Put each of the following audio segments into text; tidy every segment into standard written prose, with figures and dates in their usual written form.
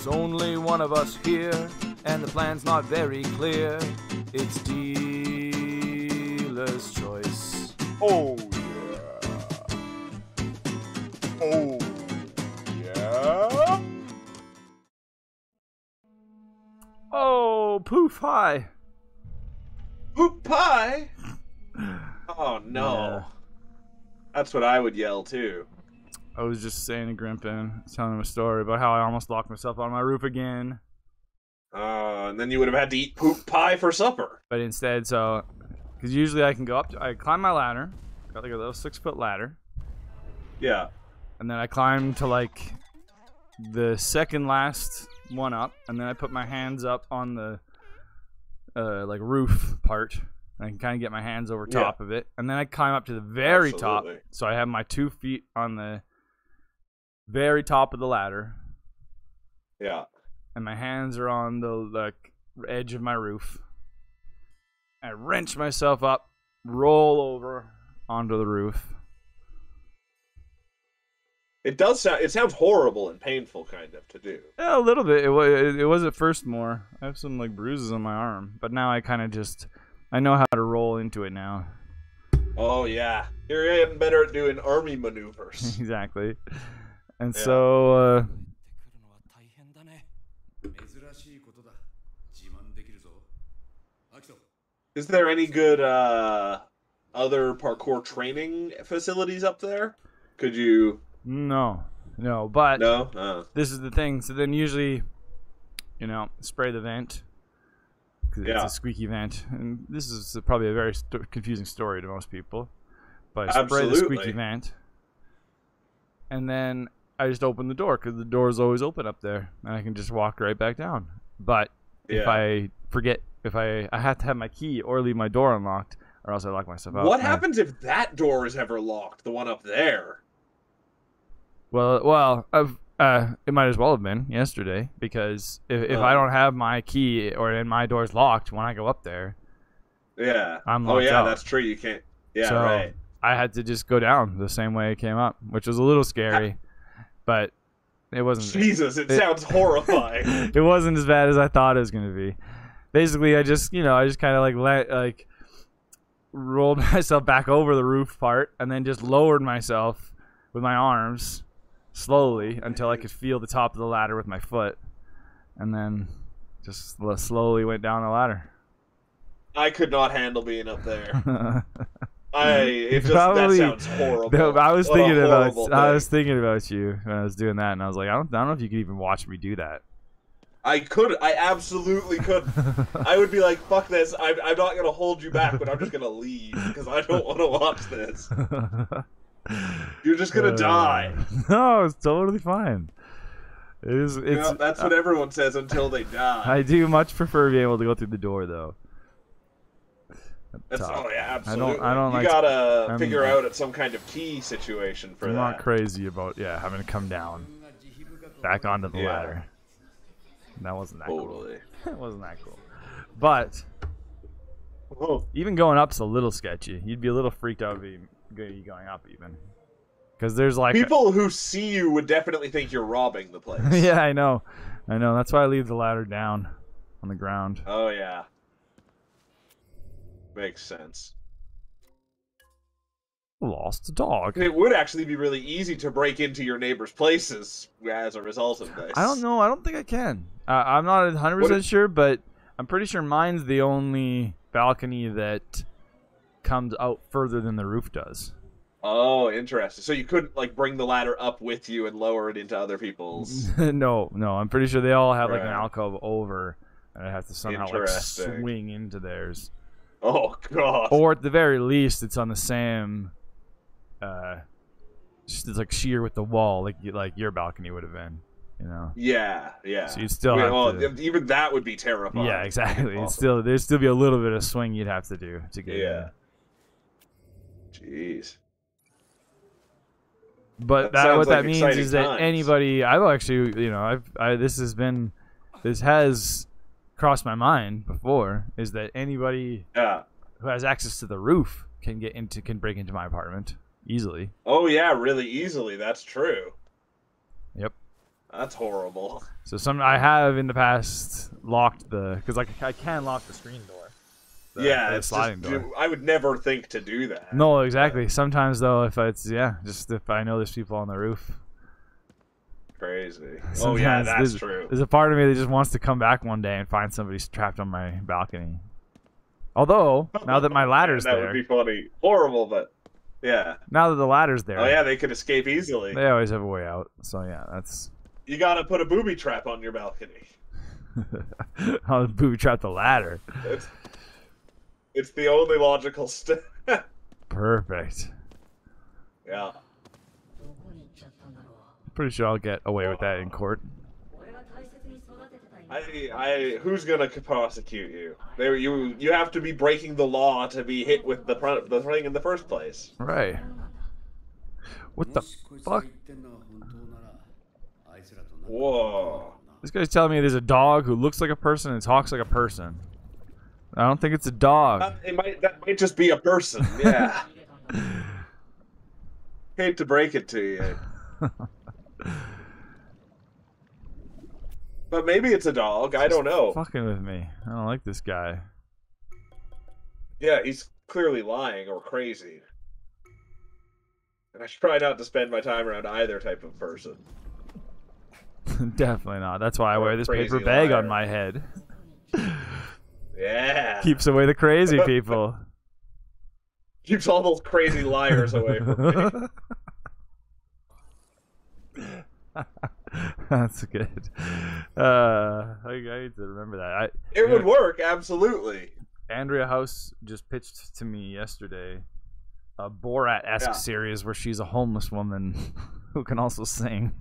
There's only one of us here, and the plan's not very clear. It's dealer's choice. Oh, yeah. Oh, yeah. Oh, poof, hi. Poop pie? Oh, no. Yeah. That's what I would yell, too. I was just saying to Grimpen, telling him a story about how I almost locked myself on my roof again. And then you would have had to eat poop pie for supper. But instead, because usually I can go up, I climb my ladder, got like a little 6-foot ladder. Yeah. And then I climb to like the second last one up, and then I put my hands up on the like roof part. I can kind of get my hands over top of it, and then I climb up to the very top. So I have my 2 feet on the very top of the ladder. Yeah. And my hands are on the edge of my roof. I wrench myself up, roll over onto the roof. It does sound. It sounds horrible and painful, kind of, to do. Yeah, a little bit. It was at first more. I have some like bruises on my arm, but now I kind of just I know how to roll into it now. Oh yeah, you're getting better at doing army maneuvers. Exactly. And so. Is there any good other parkour training facilities up there? Could you? No, but No. This is the thing. So then usually, spray the vent. Cause it's a squeaky vent, and this is probably a very confusing story to most people. But I spray the squeaky vent, and then I just open the door because the door is always open up there, and I can just walk right back down. But if I forget, if I have to have my key or leave my door unlocked, or else I lock myself out. What happens if that door is ever locked? The one up there. Well, it might as well have been yesterday, because if I don't have my key and my door's locked when I go up there, I'm locked out. That's true. You can't. Yeah, so right. I had to just go down the same way it came up, which was a little scary, but it wasn't. Jesus, it sounds horrifying. It wasn't as bad as I thought it was going to be. Basically, I just kind of like rolled myself back over the roof part, and then just lowered myself with my arms slowly until I could feel the top of the ladder with my foot, and then just slowly went down the ladder. I could not handle being up there. That sounds horrible. I was thinking about you when I was doing that, and I was like, I don't know if you could even watch me do that. I absolutely could. I would be like, fuck this, I'm not going to hold you back, but I'm just going to leave, because I don't want to watch this. You're just going to die. No, it's totally fine. That's what everyone says until they die. I do much prefer being able to go through the door, though. Oh yeah, absolutely. I don't you gotta figure out some kind of key situation for that. I'm not crazy about having to come down back onto the ladder. That wasn't that cool. It wasn't that cool. But even going up's a little sketchy. You'd be a little freaked out of going up, even, because there's like people who see you would definitely think you're robbing the place. Yeah, I know. That's why I leave the ladder down on the ground. Oh yeah. Makes sense. Lost a dog. It would actually be really easy to break into your neighbors' places as a result of this. I don't know. I don't think I can. I'm not 100% sure, but I'm pretty sure mine's the only balcony that comes out further than the roof does. Oh, interesting. So you couldn't bring the ladder up with you and lower it into other people's. No. I'm pretty sure they all have an alcove over, and I have to somehow swing into theirs. Oh god. Or at the very least, it's on the same, just it's sheer with the wall, like your balcony would have been, Yeah. So you still have to, even that would be terrifying. Yeah, exactly. There'd still be a little bit of swing you'd have to do to get in. Jeez. But what that means is that anybody, I've actually, this has crossed my mind before, is that anybody who has access to the roof can break into my apartment easily. Oh yeah, really easily. That's true. Yep. That's horrible. So I have in the past locked because I can lock the screen door. Yeah, it's sliding door. I would never think to do that. No, exactly. Sometimes though, if if I know there's people on the roof. Crazy. Oh yeah, that's true. There's a part of me that just wants to come back one day and find somebody trapped on my balcony. Although now that my ladder's there, that would be funny. Horrible, but yeah. Now that the ladder's there. Oh yeah, they could escape easily. They always have a way out. So yeah, that's. You gotta put a booby trap on your balcony. I'll booby trap the ladder. It's the only logical step. Perfect. Yeah. Pretty sure I'll get away with that in court. Who's gonna prosecute you? You have to be breaking the law to be hit with the thing in the first place. Right. What the fuck? Whoa. This guy's telling me there's a dog who looks like a person and talks like a person. I don't think it's a dog. That might just be a person, yeah. Hate to break it to you. But maybe it's a dog, I don't know. Fucking with me. I don't like this guy. Yeah, he's clearly lying or crazy. And I should try not to spend my time around either type of person. Definitely not. That's why I wear this paper bag on my head. Yeah. Keeps away the crazy people. Keeps all those crazy liars away from me. That's good. I need to remember that. It would work, absolutely. Andrea House just pitched to me yesterday a Borat-esque series where she's a homeless woman who can also sing.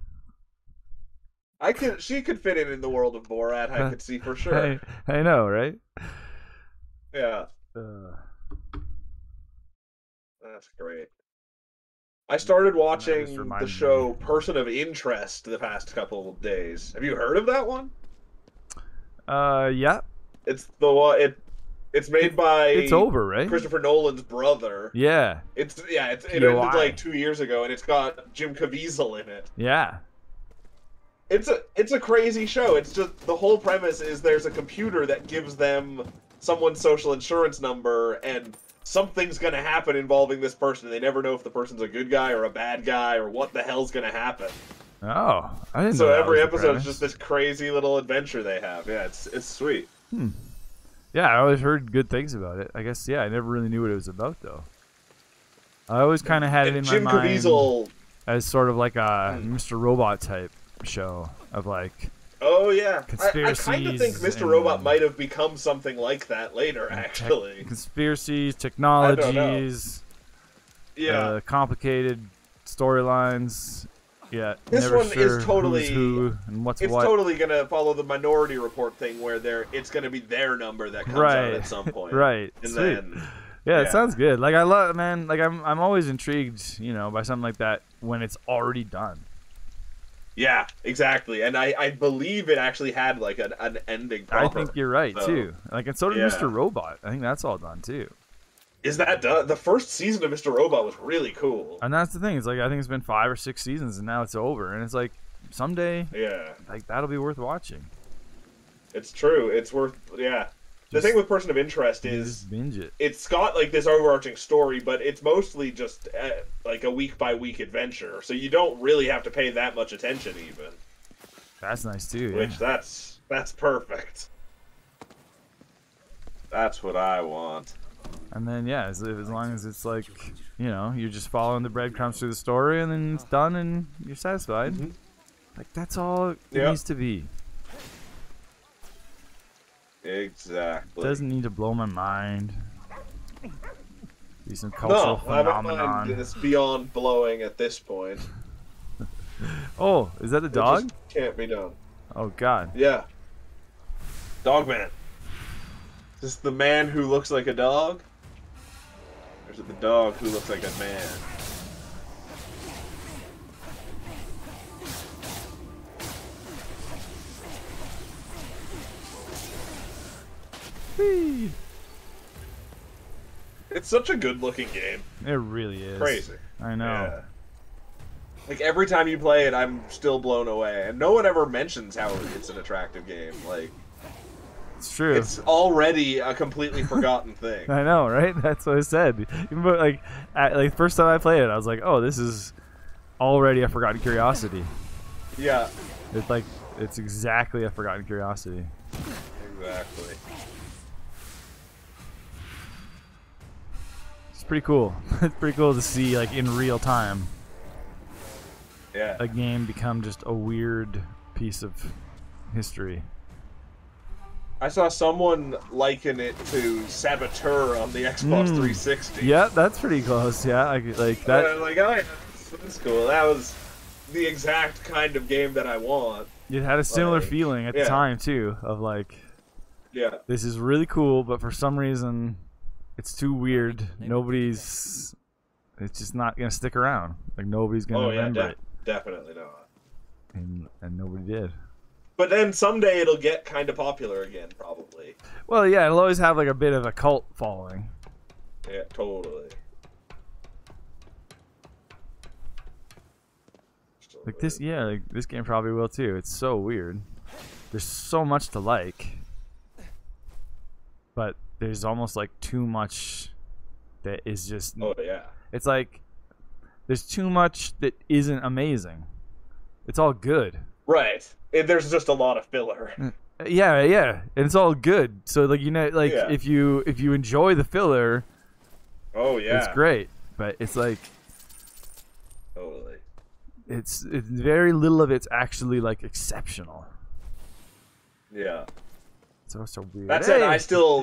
She could fit in the world of Borat, I could see for sure. I know, right? Yeah. That's great. I started watching the show Person of Interest the past couple of days. Have you heard of that one? Yeah. It's the one. It's made by. It's over, right? Christopher Nolan's brother. Yeah. It ended like 2 years ago, and it's got Jim Caviezel in it. Yeah. It's a crazy show. It's just the whole premise is there's a computer that gives them someone's social insurance number, and something's gonna happen involving this person. They never know if the person's a good guy or a bad guy or what the hell's gonna happen. Oh, I didn't know. So every episode is just this crazy little adventure they have. Yeah, it's sweet. Yeah, I always heard good things about it. I guess I never really knew what it was about though. I always kind of had it in my mind Caviezel as sort of like a Mr. Robot type show of like. Oh yeah, I kind of think Mr. Robot might have become something like that later, actually. Conspiracies, technologies, complicated storylines. Yeah, this one is totally who and what's it's totally gonna follow the Minority Report thing, where it's gonna be their number that comes out at some point, right? And Sweet. then it sounds good. Like I love, man. Like I'm always intrigued, by something like that when it's already done. Yeah, exactly, and I believe it actually had like an ending proper. I think you're right too. Like, and so did Mr. Robot. I think that's all done too. Is that done? The first season of Mr. Robot was really cool. And that's the thing. It's like I think it's been 5 or 6 seasons, and now it's over. And it's like someday, like that'll be worth watching. It's true. It's worth. Yeah. The thing with Person of Interest is binge it. It's got like this overarching story, but it's mostly just like a week-by-week adventure, so you don't really have to pay that much attention even. That's nice too. Which that's perfect. That's what I want. And then as long as it's like you're just following the breadcrumbs through the story, and then it's done and you're satisfied. Like that's all it needs to be. Exactly. Doesn't need to blow my mind. Be some cultural phenomenon. No, it's beyond blowing at this point. Oh, is that a dog? It just can't be done. Oh God. Yeah. Dog man. Is this the man who looks like a dog? Or is it the dog who looks like a man? It's such a good-looking game. It really is. Crazy. I know. Like, every time you play it, I'm still blown away. And no one ever mentions how it's an attractive game. Like, it's true. It's already a completely forgotten thing. I know, right? That's what I said. Even like first time I played it, I was like, oh, this is already a forgotten curiosity. Yeah. It's exactly a forgotten curiosity. Exactly. It's pretty cool. It's pretty cool to see, like, in real time. Yeah. A game become just a weird piece of history. I saw someone liken it to Saboteur on the Xbox 360. Yeah, that's pretty close. Yeah, like that. Like, oh, yeah, that's cool. That was the exact kind of game that I want. It had a similar feeling at the time too, of like, yeah, this is really cool, but for some reason, it's too weird. It's just not gonna stick around. Like, nobody's gonna remember it. Definitely not. And nobody did. But then someday it'll get kind of popular again, probably. Well, yeah, it'll always have like a bit of a cult following. Yeah, totally. Like this, yeah, like this game probably will too. It's so weird. There's so much to like, but there's almost like too much that is just. Oh yeah. It's like there's too much that isn't amazing. It's all good. Right. There's just a lot of filler. Yeah, and it's all good. So like, if you enjoy the filler, oh yeah, it's great. But it's like, totally. It's very little of it's actually like exceptional. Yeah. So weird. That said,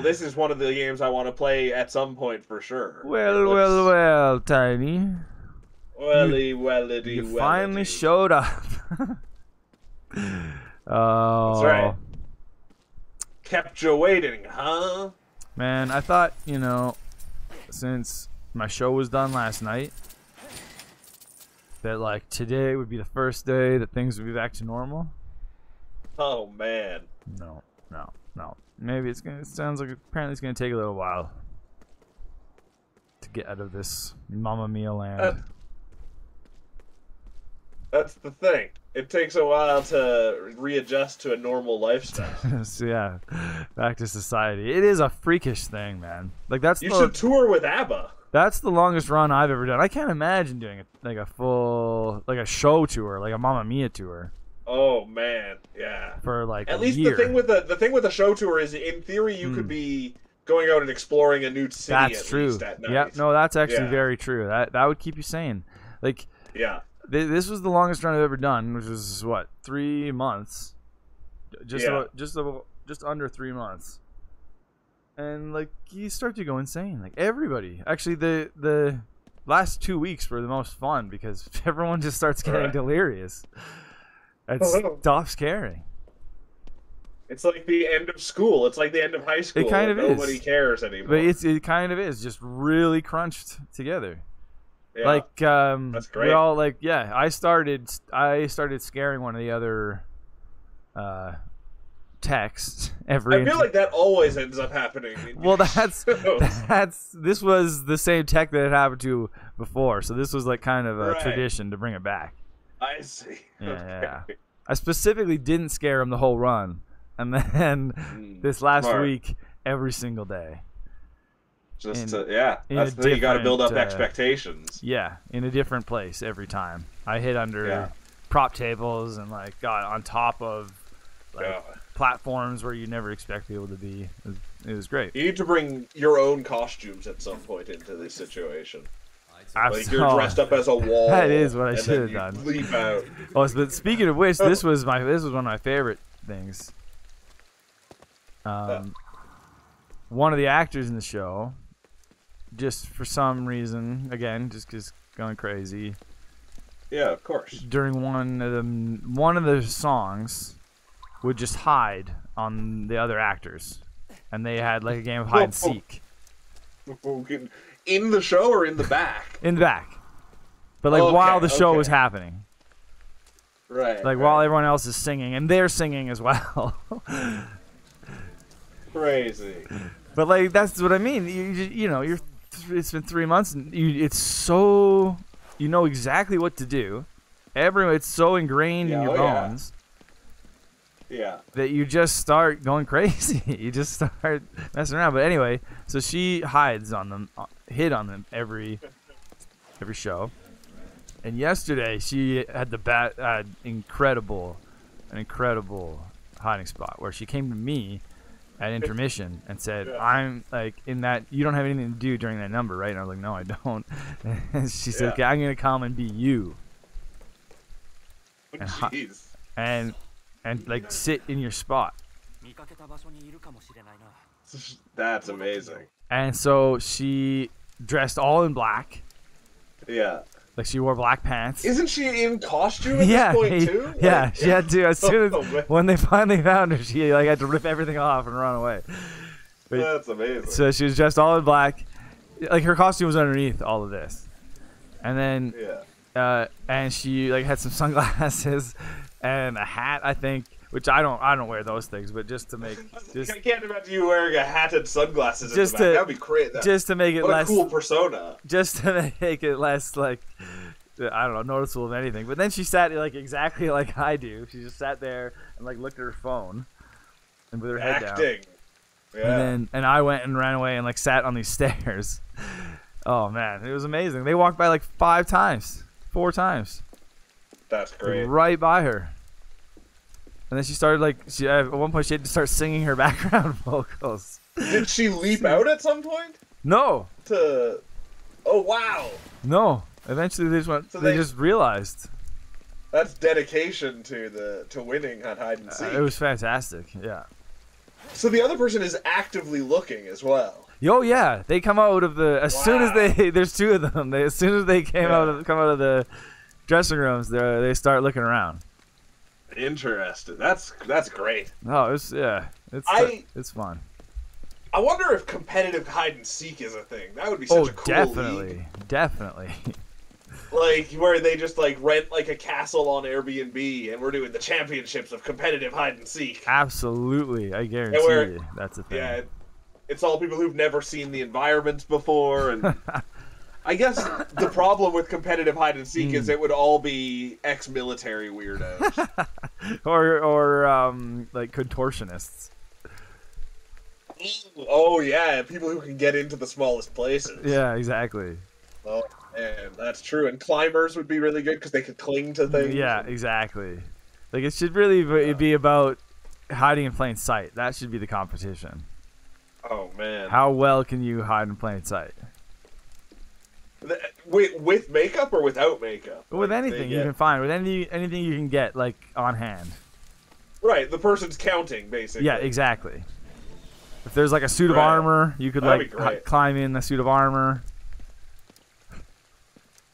this is one of the games I want to play at some point for sure. Well, Tiny. You finally showed up. Oh. That's right. Kept you waiting, huh? Man, I thought, since my show was done last night, that like today would be the first day that things would be back to normal. Oh man. No. Maybe it sounds like apparently it's gonna take a little while to get out of this Mamma Mia land. That's the thing. It takes a while to readjust to a normal lifestyle. So yeah, back to society. It is a freakish thing, man. Like you should tour with ABBA. That's the longest run I've ever done. I can't imagine doing a full a show tour, like a Mamma Mia tour. Oh man, yeah. For like at least year. the thing with a show tour is, in theory, you could be going out and exploring a new city. That's true. Least at night. Yeah, no, that's actually very true. That would keep you sane. Like, yeah. This was the longest run I've ever done, which was what, 3 months, just under 3 months, and like you start to go insane. Like everybody, actually, the last 2 weeks were the most fun because everyone just starts getting delirious. It stops caring. It's like the end of school. It's like the end of high school. It kind of is. Nobody cares anymore. But it kind of is just really crunched together. Yeah, like that's great. We're all like, yeah. I started scaring one of the other texts every. I feel like that always ends up happening. Well, this was the same tech that had happened to before, so this was like kind of a tradition to bring it back. I see. Yeah. I specifically didn't scare him the whole run, and then this last week, every single day. That's the thing. You got to build up expectations. Yeah, in a different place every time. I hid under prop tables and got on top of platforms where you never expect people to be. It was great. You need to bring your own costumes at some point into this situation. Like you're dressed up as a wall. That is what I should have done. Leap out. Oh, but speaking of which, this was one of my favorite things. One of the actors in the show, just for some reason, again, just because going crazy. Yeah, of course. During one of the songs, would just hide on the other actors, and they had like a game of hide and seek. In the show or in the back? In the back. But while the show was happening. Right. While everyone else is singing, and they're singing as well. Crazy. But that's what I mean. It's been 3 months, and it's so you know exactly what to do. It's so ingrained in your bones. Yeah. That you just start going crazy. You just start messing around. But anyway, so she hides on them, hid on them every show. And yesterday she had an incredible hiding spot where she came to me at intermission and said, I'm like in that, you don't have anything to do during that number, right? And I was like, no, I don't. And she said, okay, I'm going to come and be you. Jeez. And like sit in your spot. That's amazing. And so she dressed all in black. Yeah. Like she wore black pants. Isn't she in costume at this point too? Yeah, she had to. As soon as when they finally found her, she like had to rip everything off and run away. But, that's amazing. So she was dressed all in black. Like her costume was underneath all of this, and then and she like had some sunglasses and a hat, I think. Which I don't wear those things, but just to make. I can't imagine you wearing a hat and sunglasses. Just in the back. That'd be great. Just to make it less. What a cool persona. Just to make it less like, I don't know, noticeable of anything. But then she sat like exactly like I do. She just sat there and like looked at her phone, and with her head down. Yeah. And I went and ran away and like sat on these stairs. Oh man, it was amazing. They walked by like 4 times. That's great. Right by her. And then she started like at one point she had to start singing her background vocals. Did she leap out at some point? No. Oh wow. No. Eventually they just went. So they just realized. That's dedication to winning on hide and seek. It was fantastic. Yeah. So the other person is actively looking as well. Oh yeah, they come out of the soon as there's 2 of them. As soon as they come out of the dressing rooms, they start looking around. Interesting. That's great. Oh, it's fun. I wonder if competitive hide and seek is a thing. That would be such a cool league. Definitely. Like where they just like rent like a castle on Airbnb, and we're doing the championships of competitive hide and seek. Absolutely, I guarantee you, that's a thing. Yeah, it's all people who've never seen the environments before, and I guess the problem with competitive hide and seek is it would all be ex-military weirdos. or like contortionists. Oh yeah, people who can get into the smallest places. Yeah, exactly. Oh man, that's true. And climbers would be really good because they could cling to things. Yeah, exactly. Like it should really be about hiding in plain sight. That should be the competition. Oh man. How well can you hide in plain sight? With makeup or without makeup? With anything you can find. With anything you can get, like, on hand. Right, the person's counting, basically. Yeah, exactly. If there's, like, a suit of armor, you could, like, climb in the suit of armor.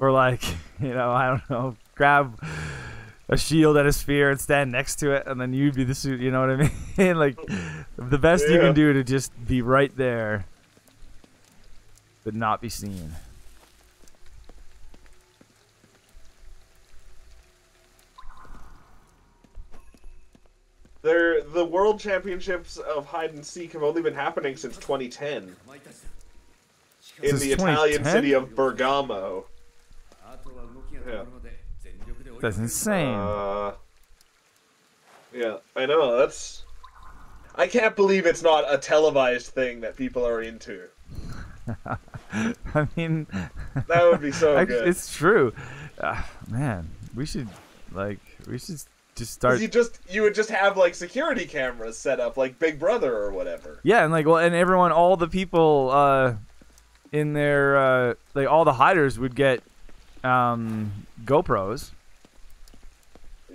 Or, like, you know, I don't know, grab a shield and a spear and stand next to it, and then you'd be the suit, you know what I mean? Like, the best you can do to just be right there, but not be seen. The World Championships of Hide and Seek have only been happening since 2010. In the Italian city of Bergamo. Yeah. That's insane. Yeah, I know. I can't believe it's not a televised thing that people are into. I mean, that would be so good. It's true. Man, we should just start. You would just have like security cameras set up, like Big Brother or whatever. Yeah, and everyone, all the people in there, like all the hiders would get GoPros.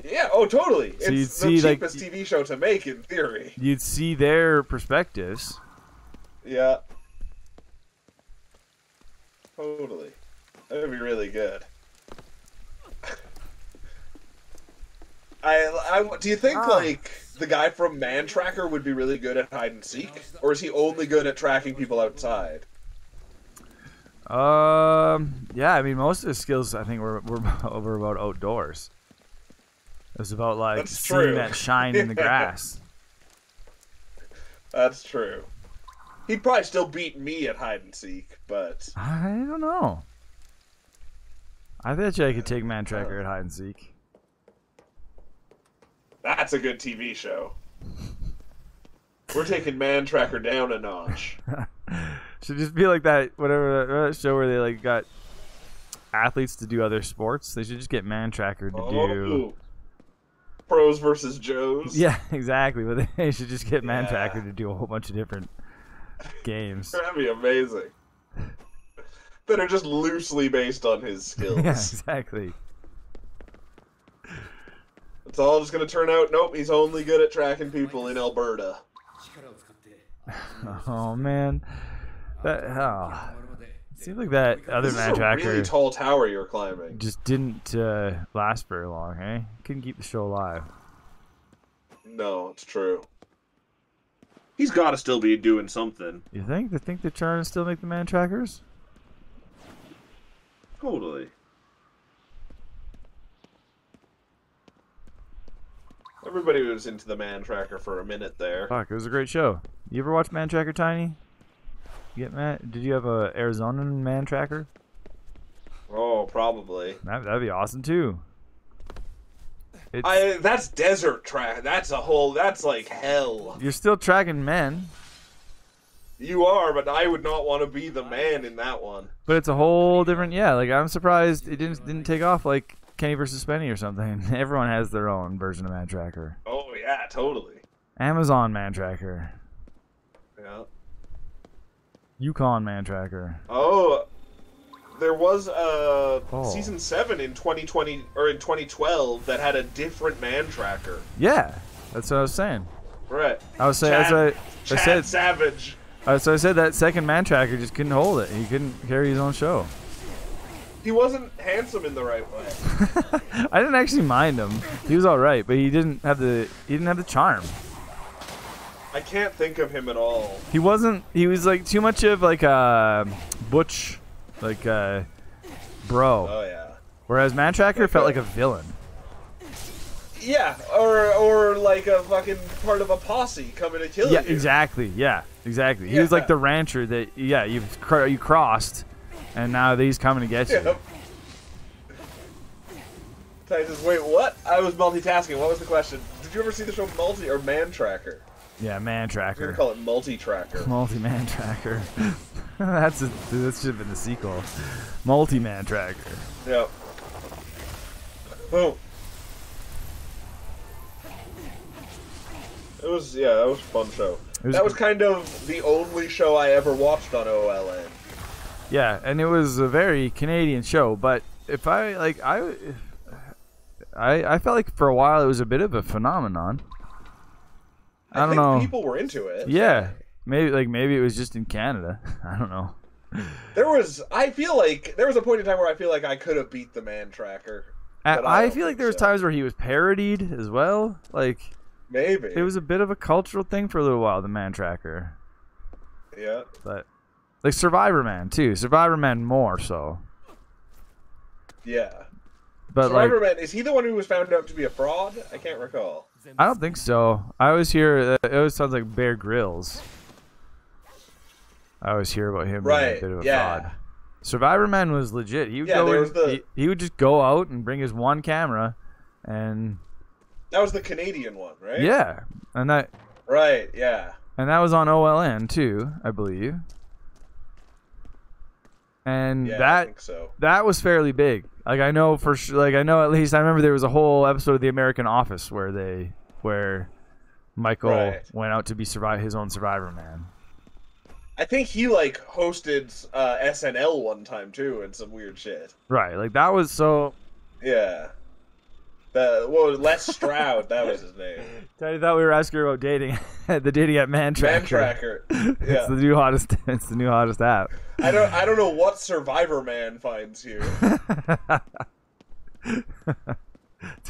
Yeah, oh totally. So it's the cheapest TV show to make in theory. You'd see their perspectives. Yeah. Totally. That would be really good. Do you think like the guy from Man Tracker would be really good at hide and seek, or is he only good at tracking people outside? Yeah, I mean most of his skills I think were about outdoors. It was about like seeing that shine in the grass. That's true. He'd probably still beat me at hide and seek, but I don't know. I bet you I could take Man Tracker at hide and seek. That's a good TV show. We're taking Man Tracker down a notch. Should just be like that, whatever that show where they like got athletes to do other sports. They should just get Man Tracker to do Pros versus Joes. Yeah, exactly. But they should just get Man Tracker to do a whole bunch of different games. That'd be amazing. That are just loosely based on his skills. Yeah, exactly. It's all just gonna turn out, nope, he's only good at tracking people in Alberta. Oh man, it seems like that other Man Tracker. This is a really tall tower you're climbing. Just didn't last very long, eh? Couldn't keep the show alive. No, it's true. He's got to still be doing something. You think? They think they're trying to still make the Man Trackers? Totally. Everybody was into the Man Tracker for a minute there. Fuck, it was a great show. You ever watch Man Tracker, Tiny? Did you have a Arizonan Man Tracker? Oh, probably. That'd be awesome too. That's desert track. That's like hell. You're still tracking men. You are, but I would not want to be the man in that one. But it's a whole different. Yeah, like I'm surprised it didn't take off like Kenny versus Spenny or something. Everyone has their own version of Man Tracker. Oh yeah, totally. Amazon Man Tracker. Yeah. Yukon Man Tracker. Oh, there was season 7 in 2020 or in 2012 that had a different Man Tracker. Yeah, that's what I was saying. Right. I was saying. Chad Savage. So I said that second Man Tracker just couldn't hold it. He couldn't carry his own show. He wasn't handsome in the right way. I didn't actually mind him. He was all right, but he didn't have the charm. I can't think of him at all. He wasn't. He was like too much of like a butch, like bro. Oh yeah. Whereas Man Tracker felt like a villain. Yeah, or like a fucking part of a posse coming to kill you. Yeah, exactly. Yeah, exactly. He was like the rancher that you crossed, and now he's coming to get you. Yep. Says, wait, what? I was multitasking. What was the question? Did you ever see the show Man Tracker? Yeah, Man Tracker. We're gonna call it Multi-Tracker. Multi-Man Tracker. That should have been the sequel. Multi-Man Tracker. Yep. Oh. That was a fun show. That was kind of the only show I ever watched on OLN. Yeah, and it was a very Canadian show, but if I felt like for a while it was a bit of a phenomenon. I don't know. People were into it. Yeah. Maybe it was just in Canada. I don't know. I feel like there was a point in time where I feel like I could have beat the Man Tracker. I feel like there was times where he was parodied as well. Like maybe it was a bit of a cultural thing for a little while, the Man Tracker. Yeah. But like Survivor Man too. Survivor Man more so. Yeah. But Survivor Man, is he the one who was found out to be a fraud? I can't recall. I don't think so. I always hear it always sounds like Bear Grylls. I always hear about him being a bit of a fraud. Survivor Man was legit. He would he would just go out and bring his one camera, and that was the Canadian one, right? Yeah, and that and that was on OLN too, I believe. And I think so. That was fairly big. Like I know for sure. Like I know at least I remember there was a whole episode of The American Office where Michael went out to be his own Survivor Man. I think he like hosted SNL one time too and some weird shit. Right, like that was so. Yeah. Les Stroud, that was his name. I thought we were asking her about dating, the dating app Man Tracker. Man Tracker. Yeah. It's the new hottest. It's the new hottest app. I don't know what Survivor Man finds here. Totally.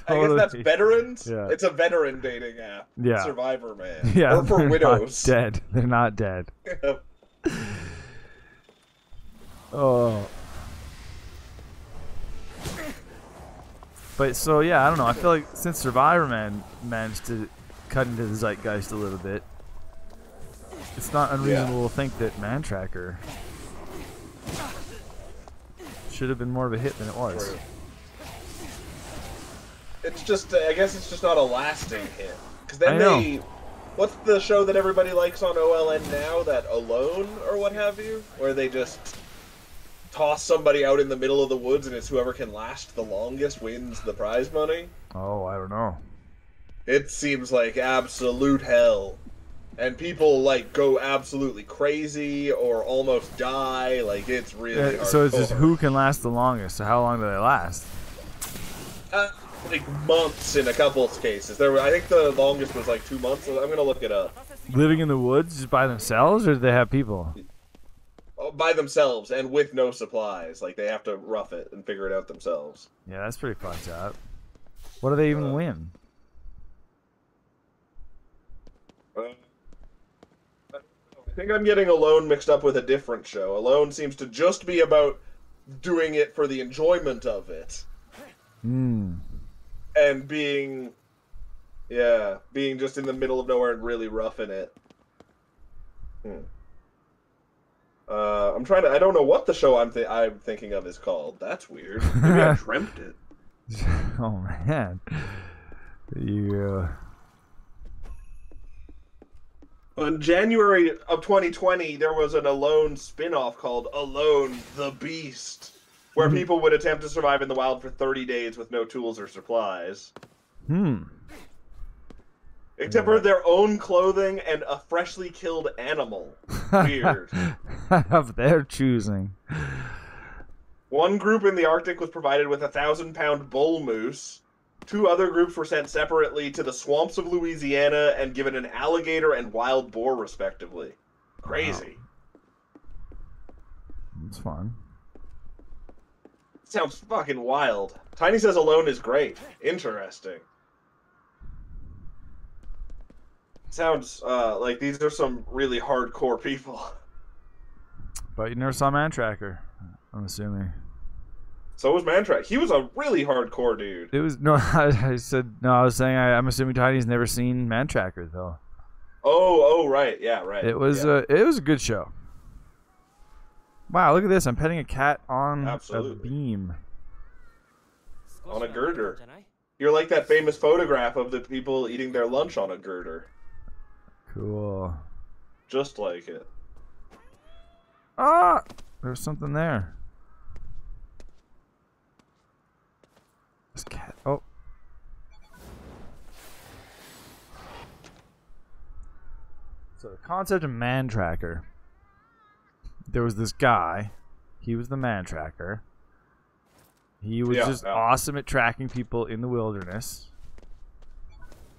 I guess that's veterans. Yeah. It's a veteran dating app. Yeah. Survivor Man. Yeah. Or for widows. Not dead. They're not dead. Oh. But so yeah, I don't know. I feel like since Survivor Man managed to cut into the zeitgeist a little bit, it's not unreasonable to think that Man Tracker should have been more of a hit than it was. it's just, I guess it's just not a lasting hit. Because then what's the show that everybody likes on OLN now? That Alone or what have you? Where they just toss somebody out in the middle of the woods and it's whoever can last the longest wins the prize money? Oh, I don't know. It seems like absolute hell. And people, like, go absolutely crazy or almost die. Like, it's really hard. So it's just who can last the longest. So how long do they last? Like, months in a couple of cases. I think the longest was, like, 2 months. So I'm going to look it up. Living in the woods just by themselves, or do they have people? By themselves and with no supplies. Like, they have to rough it and figure it out themselves. Yeah, that's pretty fucked up. What do they even win? I think I'm getting Alone mixed up with a different show. Alone seems to just be about doing it for the enjoyment of it. And being just in the middle of nowhere and really roughing it. I don't know what the show I'm thinking of is called. That's weird. Maybe I dreamt it. Oh, man. In January of 2020, there was an Alone spin-off called Alone the Beast, where people would attempt to survive in the wild for 30 days with no tools or supplies. Except for their own clothing and a freshly killed animal. Weird. Of their choosing. One group in the Arctic was provided with a 1,000-pound bull moose. 2 other groups were sent separately to the swamps of Louisiana and given an alligator and wild boar, respectively. Crazy. It's fun. Sounds fucking wild. Tiny says Alone is great. Interesting. Sounds like these are some really hardcore people. But you never saw Man Tracker, I'm assuming. So was Mantrack. He was a really hardcore dude. It was I was saying I'm assuming Tiny's never seen Man Tracker though. Oh, right, yeah, right. It was a good show. Wow, look at this! I'm petting a cat on a beam. On a girder. You're like that famous photograph of the people eating their lunch on a girder. Cool. Just like it. Ah, there's something there. This cat. Oh. So the concept of Man Tracker. There was this guy. He was the Man Tracker. He was just awesome at tracking people in the wilderness.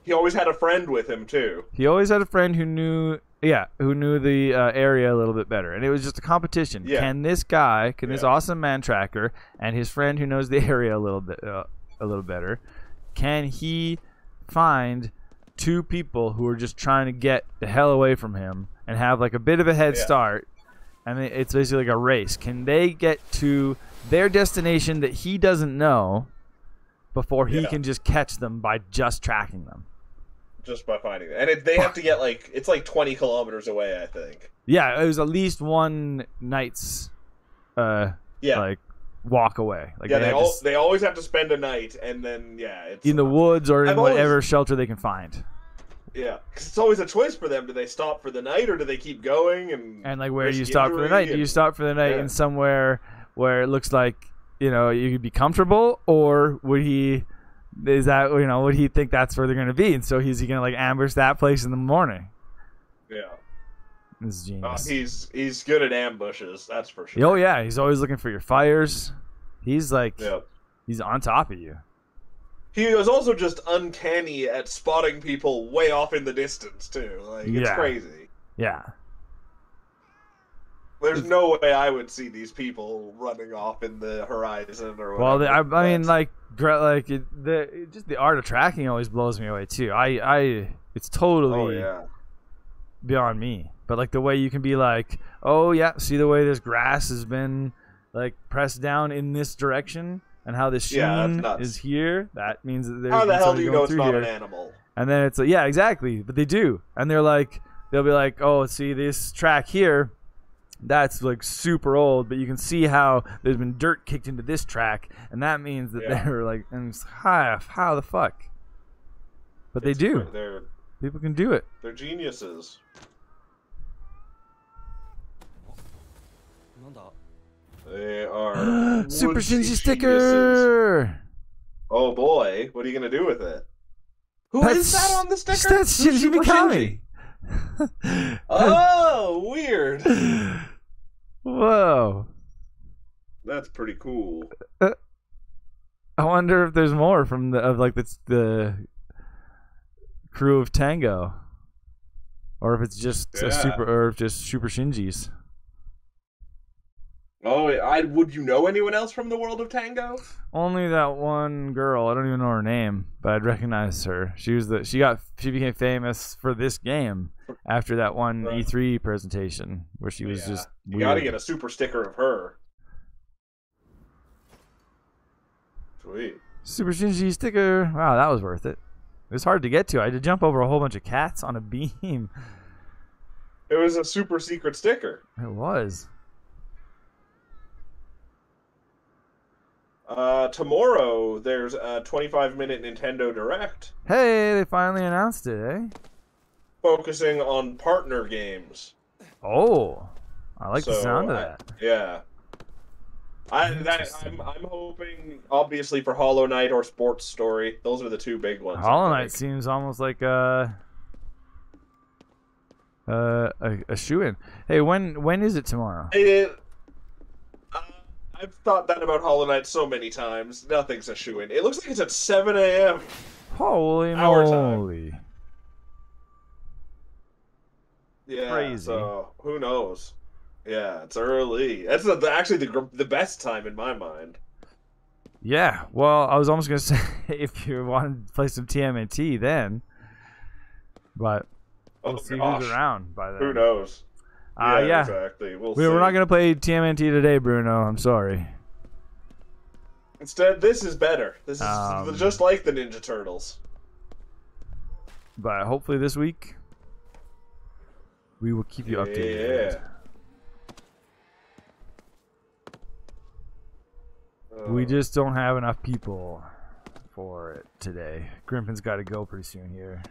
He always had a friend with him too. He always had a friend who knew the area a little bit better, and it was just a competition. Yeah. Can this awesome Man Tracker and his friend who knows the area a little better, can he find 2 people who are just trying to get the hell away from him and have like a bit of a head start? And it's basically like a race. Can they get to their destination that he doesn't know before he can just catch them by just tracking them? Just by finding them. And they have to get it's like 20 kilometers away, I think. Yeah, it was at least one night's like walk away. Like they always have to spend a night, and then it's in the woods or in whatever shelter they can find. Yeah, because it's always a choice for them. Do they stop for the night, or do they keep going? And like, where do you stop for the night? Do you stop for the night in somewhere where it looks like you could be comfortable, or would he think that's where they're going to be? And so is he going to like ambush that place in the morning? Yeah, this is genius. He's good at ambushes, that's for sure. Oh yeah, he's always looking for your fires. He's like he's on top of you. He was also just uncanny at spotting people way off in the distance, too. Like, it's crazy. Yeah. There's no way I would see these people running off in the horizon or whatever. Well, I mean, just the art of tracking always blows me away, too. It's totally beyond me. But, like, the way you can be like, oh, yeah, see the way this grass has been, like, pressed down in this direction? And how this sheen is here, that means that there's how the hell do you know it's not an animal? And then it's like, yeah, exactly. But they do. And they'll be like, oh, see this track here, That's like super old, but you can see how there's been dirt kicked into this track, and that means that they're like, and it's, how the fuck? But they do. People can do it. They're geniuses. They are Super Shinji sticker. Oh boy, what are you gonna do with it? Who is that on the sticker? That's Shinji Mikami. Oh, weird. Whoa. That's pretty cool. I wonder if there's more from the crew of Tango, or if it's just Super Shinji's. Oh, would you know anyone else from the world of Tango? Only that one girl. I don't even know her name, but I'd recognize her. She became famous for this game after that one E3 presentation where she was just weird. You got to get a super sticker of her. Sweet. Super Shinji sticker. Wow, that was worth it. It was hard to get to. I had to jump over a whole bunch of cats on a beam. It was a super secret sticker. It was. Tomorrow, there's a 25-minute Nintendo Direct. Hey, they finally announced it, eh? Focusing on partner games. Oh, I like the sound of that. Yeah. I'm hoping, obviously, for Hollow Knight or Sports Story. Those are the two big ones. Hollow Knight seems almost like a shoo-in. Hey, when is it tomorrow? I've thought that about Hollow Knight so many times. Nothing's a shoo-in. It looks like it's at 7 a.m. Holy moly. Yeah, crazy. So who knows? Yeah, it's early. That's actually the best time in my mind. Yeah, well, I was almost going to say if you wanted to play some TMNT then. But we'll see who's around by then. Who knows? Yeah, exactly. We're not going to play TMNT today, Bruno. I'm sorry. Instead, this is better. This is just like the Ninja Turtles. But hopefully this week, we will keep you updated. Yeah. We just don't have enough people for it today. Grimpen's got to go pretty soon here.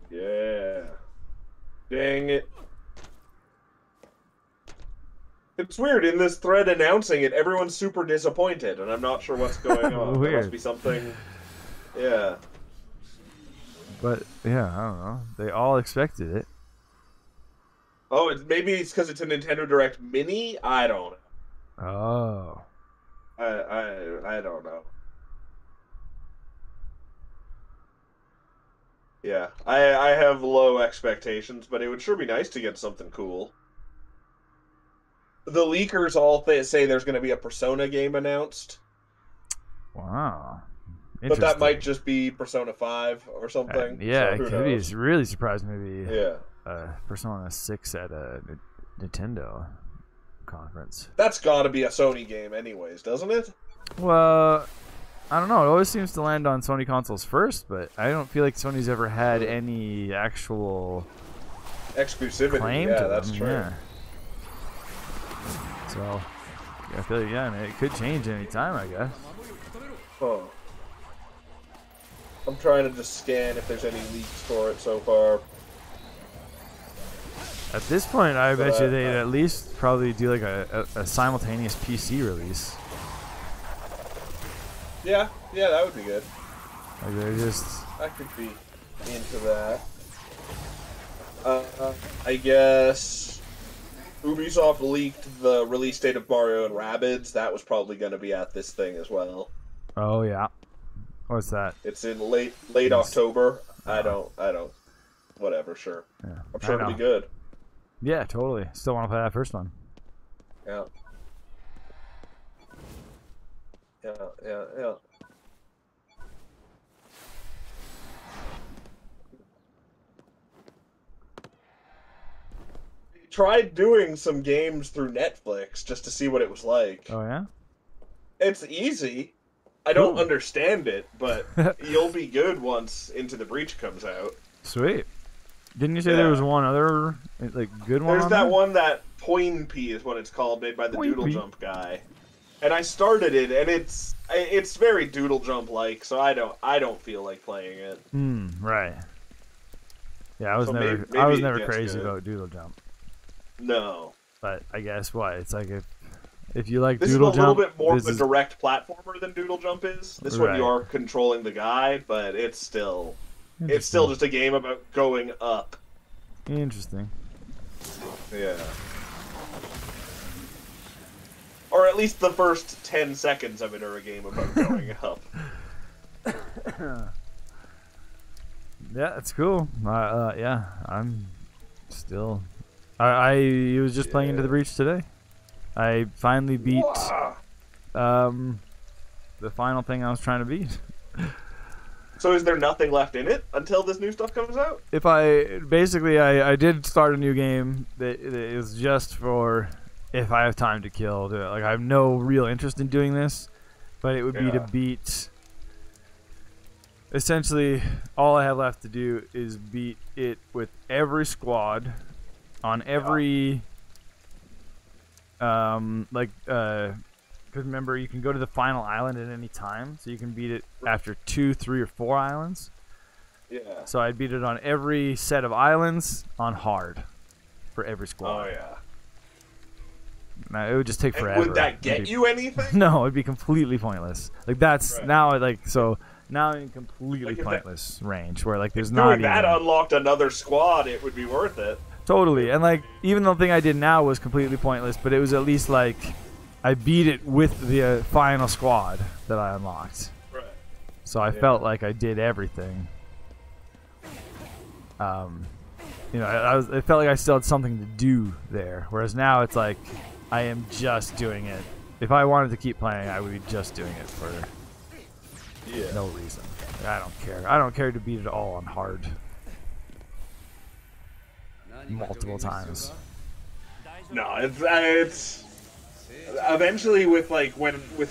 Yeah. Dang it. It's weird, in this thread announcing it, everyone's super disappointed, and I'm not sure what's going on. There must be something... Yeah. But, yeah, I don't know. They all expected it. Oh, maybe it's because it's a Nintendo Direct Mini? I don't know. Oh. I don't know. Yeah, I have low expectations, but it would sure be nice to get something cool. The leakers all say there's going to be a Persona game announced. Wow. But that might just be Persona 5 or something. Yeah, so it could be really surprised maybe. Yeah. Persona 6 at a Nintendo conference. That's got to be a Sony game anyways, doesn't it? Well, I don't know. It always seems to land on Sony consoles first, but I don't feel like Sony's ever had any actual exclusivity. Claim yeah, to that's them. true. Yeah. So, I feel like, yeah, man, it could change any time, I guess. Huh. I'm trying to just scan if there's any leaks for it so far. At this point, I bet you they'd at least probably do like a simultaneous PC release. Yeah, that would be good. Like they're just... I could be into that. I guess... Ubisoft leaked the release date of Mario and Rabbids. That was probably going to be at this thing as well. Oh yeah, what's that? It's in late October. I don't. Whatever, sure. Yeah, I'm sure it'll be good. Yeah, totally. Still want to play that first one. Yeah. Tried doing some games through Netflix just to see what it was like. Oh yeah? It's easy. I don't understand it, but you'll be good once Into the Breach comes out. Sweet. Didn't you say there was one other like good one? There's that one that Poinpy is what it's called, made by the Poinpy. Doodle Jump guy. And I started it, and it's very Doodle Jump like, so I don't feel like playing it. Right. Yeah, I was So never maybe crazy good. about Doodle Jump. No. But I guess what it's like if you like This Doodle is a little Jump, bit more of a direct platformer than Doodle Jump is. This one you are controlling the guy, but it's still just a game about going up. Interesting. Yeah. Or at least the first 10 seconds of it are a game about going up. Yeah, it's cool. Yeah, I'm still. I was just playing Into the Breach today. I finally beat the final thing I was trying to beat. So is there nothing left in it until this new stuff comes out? I did start a new game that is just for if I have time to kill. Like I have no real interest in doing this, but it would be to beat. Essentially, all I have left to do is beat it with every squad on every because remember you can go to the final island at any time, so you can beat it after 2, 3, or 4 islands. Yeah. So I'd beat it on every set of islands on hard for every squad. Oh yeah. Now, it would just take forever. And would that get you anything? No, it'd be completely pointless. Like that's now now in completely pointless range where like there's not doing that unlocked another squad, it would be worth it. Totally. And like even the thing I did now was completely pointless, but it was at least like I beat it with the final squad that I unlocked. Right. So I felt like I did everything. It felt like I still had something to do there. Whereas now it's like I am just doing it. If I wanted to keep playing, I would be just doing it for no reason. I don't care. I don't care to beat it all on hard. Multiple times. No, it's eventually with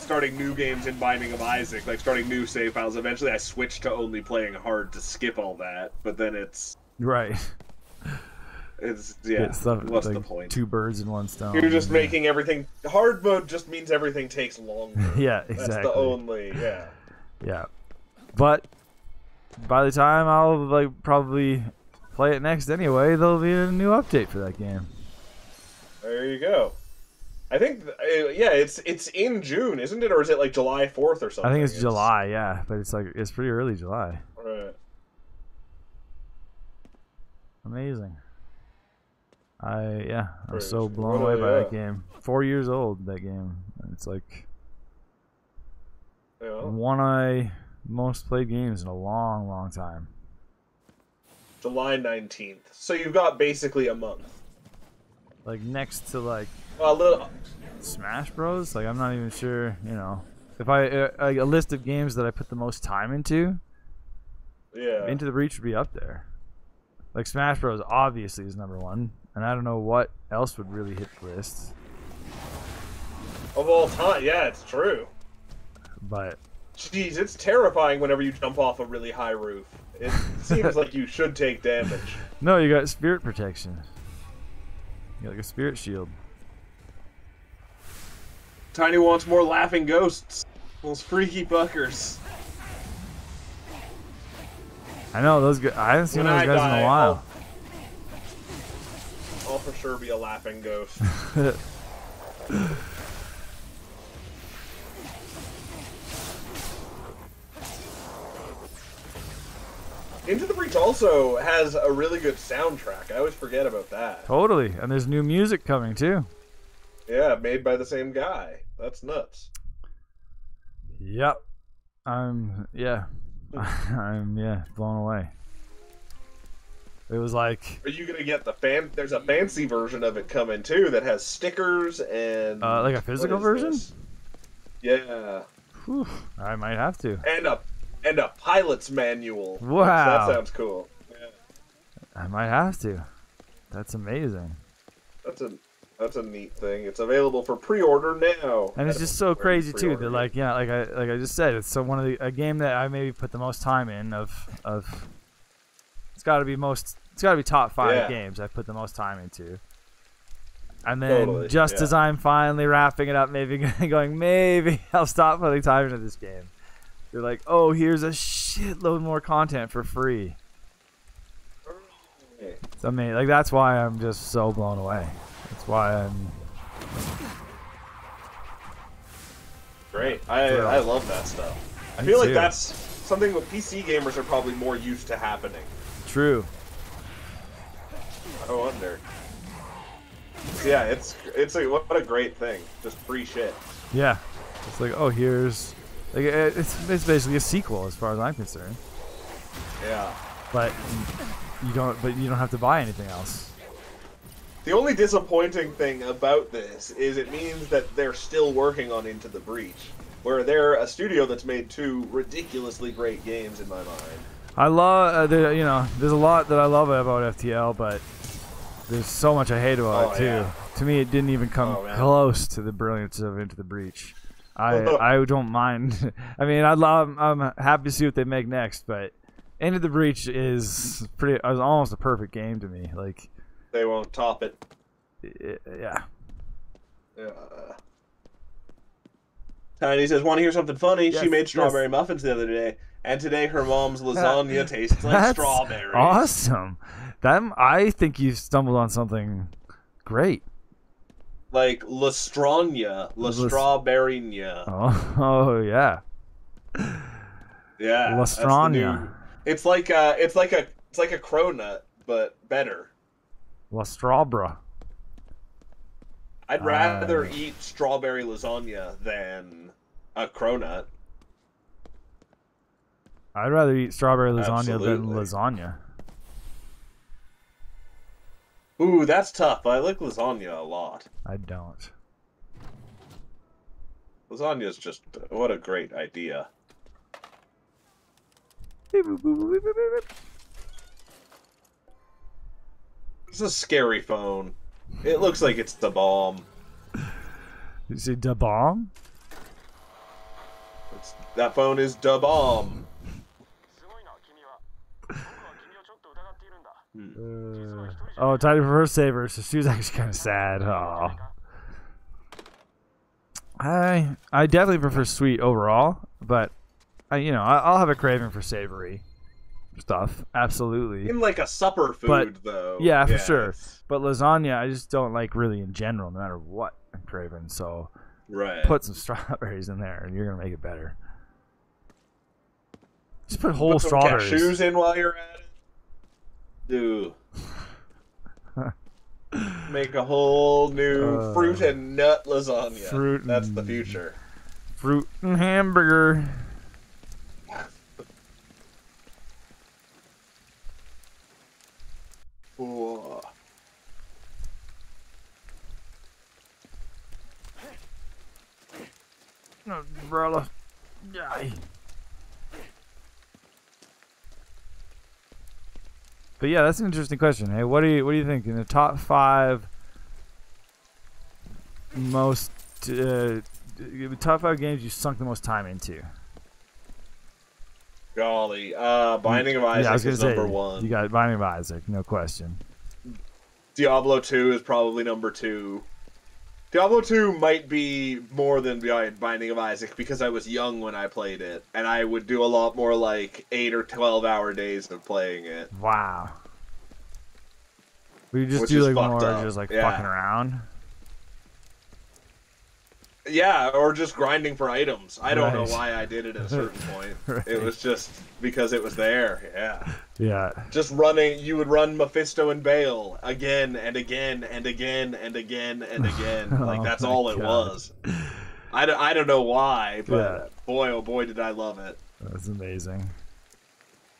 starting new games in Binding of Isaac, like starting new save files. Eventually, I switched to only playing hard to skip all that. But then it's right. It's what's the point? 2 birds in 1 stone. You're just making everything hard mode. Just means everything takes longer. Yeah, exactly. That's the only Yeah, but by the time I'll probably play it next anyway, there'll be a new update for that game. There you go. I think it's in June, isn't it, or is it like July 4th or something? I think it's July, yeah, but it's pretty early July. Right. Amazing. I'm so blown away by that game. 4 years old, that game. It's like one of my most played games in a long, long time. July 19th. So you've got basically a month. Like next to a little Smash Bros. Like I'm not even sure, if a list of games that I put the most time into. Yeah. Into the Breach would be up there. Like Smash Bros. Obviously is number 1, and I don't know what else would really hit the list. Of all time, yeah, it's true. But jeez, it's terrifying whenever you jump off a really high roof. It seems like you should take damage. No, you got spirit protection. You got like a spirit shield. Tiny wants more laughing ghosts. Those freaky fuckers. I know those guys. I haven't seen those guys in a while. I'll for sure be a laughing ghost. Into the Breach also has a really good soundtrack. I always forget about that. Totally, and there's new music coming too. Yeah, made by the same guy. That's nuts. Yep. I'm blown away. It was like... Are you gonna get there's a fancy version of it coming too that has stickers and... like a physical version? This? Yeah. Whew, I might have to. And a pilot's manual. Wow. That sounds cool. Yeah. I might have to. That's amazing. That's a neat thing. It's available for pre-order now. And it's just so crazy too that like I just said, it's a game that I maybe put the most time in of it's got to be top 5 games I put the most time into. And then just as I'm finally wrapping it up, maybe going, maybe I'll stop putting time into this game. They're like, oh, here's a shitload more content for free. It's amazing. Like, that's why I'm just so blown away. That's why I'm... Great. I love that stuff. I feel like that's something that PC gamers are probably more used to happening. True. I wonder. Yeah, it's like, what a great thing. Just free shit. Yeah. It's like, oh, here's... Like, it's basically a sequel as far as I'm concerned. Yeah. But you don't have to buy anything else. The only disappointing thing about this is it means that they're still working on Into the Breach, where they're a studio that's made 2 ridiculously great games in my mind. I love, there's a lot that I love about FTL, but there's so much I hate about it too. Yeah. To me, it didn't even come close to the brilliance of Into the Breach. I don't mind. I mean, I'm happy to see what they make next, but Into the Breach is almost a perfect game to me. Like, they won't top it. Yeah. Tiny says, want to hear something funny? Yes, she made strawberry muffins the other day, and today her mom's lasagna tastes like strawberries. Awesome. I think you stumbled on something great. Like Lastrania, Strawberrynia. Oh yeah. Yeah. Lastrania. It's like a cronut, but better. Lastrawbra. I'd rather eat strawberry lasagna than a cronut. I'd rather eat strawberry lasagna than lasagna. Ooh, that's tough. I like lasagna a lot. I don't. Lasagna's just... what a great idea. It's a scary phone. It looks like it's the bomb. You see da bomb? That phone is da bomb. Oh, Tiny prefers Saber, so she was actually kind of sad. Oh. I definitely prefer sweet overall, but I'll have a craving for savory stuff. Absolutely. In like a supper food, though. Yeah, for sure. But lasagna, I just don't like really in general, no matter what I'm craving. So put some strawberries in there, and you're gonna make it better. Just put whole strawberries. Put some cashews in while you're at it. Do. Make a whole new fruit and nut lasagna. That's the future. Fruit and hamburger. Ooh. No, umbrella. Yeah. But yeah, that's an interesting question. Hey, what do you think in the top 5 most top 5 games you sunk the most time into? Golly, Binding of Isaac is number 1. You got Binding of Isaac, no question. Diablo 2 is probably number 2. Diablo 2 might be more than Binding of Isaac because I was young when I played it, and I would do a lot more like 8 or 12-hour days of playing it. Wow. We just do like more just like fucking around. Yeah, or just grinding for items. I don't know why I did it at a certain point. It was just because it was there. Yeah. Yeah. Just running. You would run Mephisto and Bale again and again and again and again and again. Like that's all it was. I don't know why, but boy, oh boy, did I love it. That's amazing.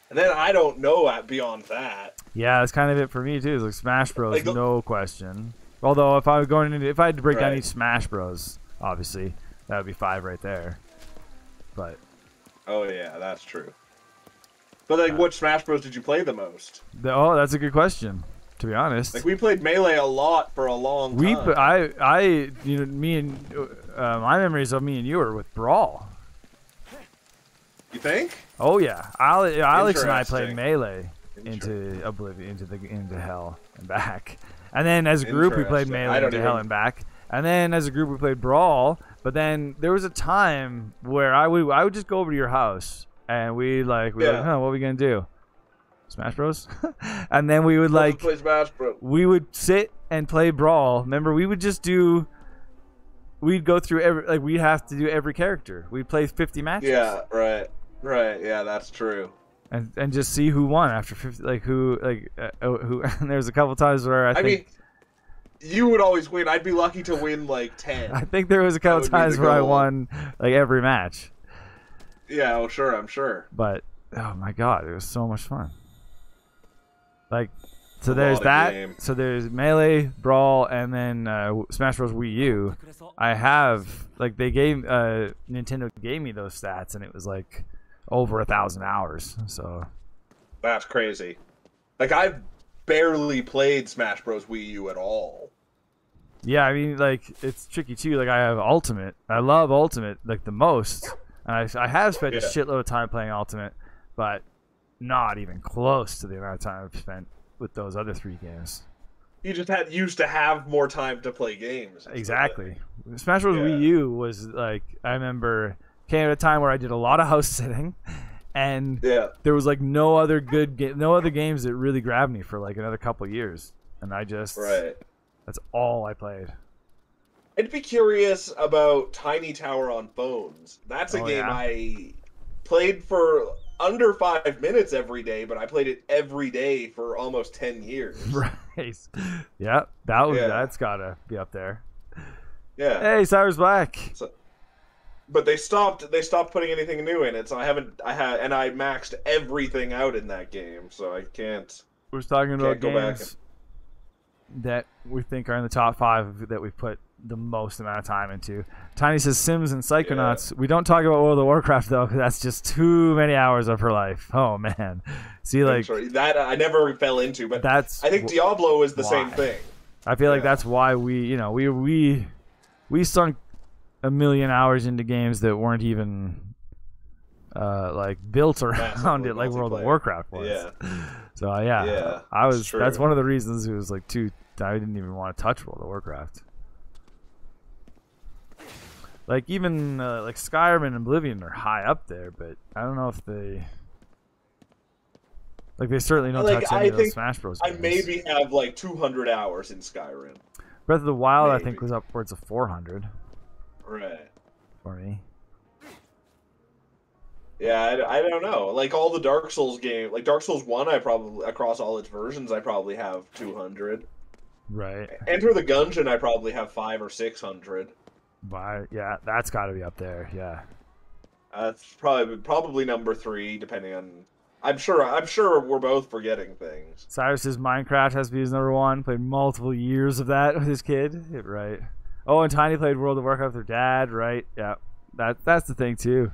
And then I don't know beyond that. Yeah, that's kind of it for me too. It's like Smash Bros, like no question. Although if I had to break down each Smash Bros, obviously that would be 5 right there. But oh yeah, that's true. But like, what Smash Bros did you play the most? That's a good question. To be honest, like we played Melee a lot for a long time. My memories of me and you were with Brawl. You think? Oh yeah, Alex and I played Melee into Oblivion, into hell and back. And then as a group, we played Melee to Hell and Back. And then as a group, we played Brawl. But then there was a time where I would just go over to your house and we'd like, what are we gonna do? Smash Bros. And then we would play Smash Bros. We would sit and play Brawl. Remember, we would just do. We'd go through we'd have to do every character. We'd play 50 matches. Yeah, right, yeah, that's true. And just see who won after 50, who. And there's a couple times where I think. You would always win. I'd be lucky to win 10. I think there was a couple times where I won every match. Yeah, well, sure, I'm sure. But oh my god, it was so much fun. So there's that. So there's Melee, Brawl, and then Smash Bros. Wii U. I have they gave Nintendo gave me those stats, and it was over 1,000 hours. So that's crazy. I've barely played Smash Bros. Wii U at all. Yeah, I mean, it's tricky too. I have Ultimate. I love Ultimate the most. And I have spent a shitload of time playing Ultimate, but not even close to the amount of time I've spent with those other 3 games. You just used to have more time to play games. Exactly. Smash Bros. Wii U was I remember came at a time where I did a lot of house sitting, and there was no other games that really grabbed me for another couple years, and I just that's all I played. I'd be curious about Tiny Tower on phones. That's a game I played for under 5 minutes every day, but I played it every day for almost 10 years. Right. Yeah, that's gotta be up there. Yeah. Hey, Cyrus Black. But they stopped putting anything new in it, so I maxed everything out in that game, so I can't. We're talking about games that we think are in the top 5 that we put the most amount of time into. Tiny says Sims and Psychonauts. Yeah. We don't talk about World of Warcraft though, because that's just too many hours of her life. Oh man. See, that I never fell into, but I think Diablo is the same thing. I feel that's why we sunk 1 million hours into games that weren't even built around it, like World of Warcraft was. Yeah. So that's one of the reasons it was I didn't even want to touch World of Warcraft. Even Skyrim and Oblivion are high up there, but I don't know if they they certainly don't touch any of those Smash Bros. I maybe have 200 hours in Skyrim. Breath of the Wild I think was upwards of 400. Right. For me. Yeah, I don't know. All the Dark Souls games, Dark Souls 1, I probably, across all its versions, I probably have 200. Right. Enter the Gungeon, I probably have 500 or 600. Yeah, that's got to be up there, yeah. That's probably number 3, depending on... I'm sure we're both forgetting things. Cyrus says Minecraft has to be his number 1. Played multiple years of that with his kid. Right. Oh, and Tiny played World of Warcraft with their dad, right? Yeah. That's the thing, too.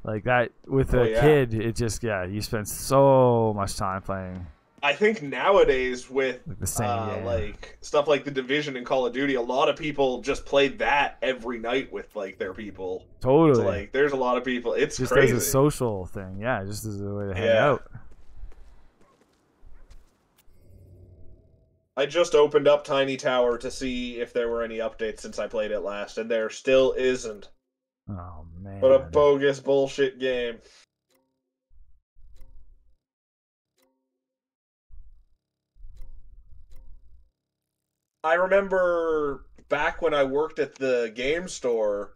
That with a kid, it just, you spend so much time playing. I think nowadays with the same, stuff like The Division and Call of Duty, a lot of people just play that every night with their people. Totally. So, there's a lot of people. It's just crazy. As a social thing, just as a way to hang out. I just opened up Tiny Tower to see if there were any updates since I played it last, and there still isn't. Oh man! What a bogus bullshit game. I remember back when I worked at the game store,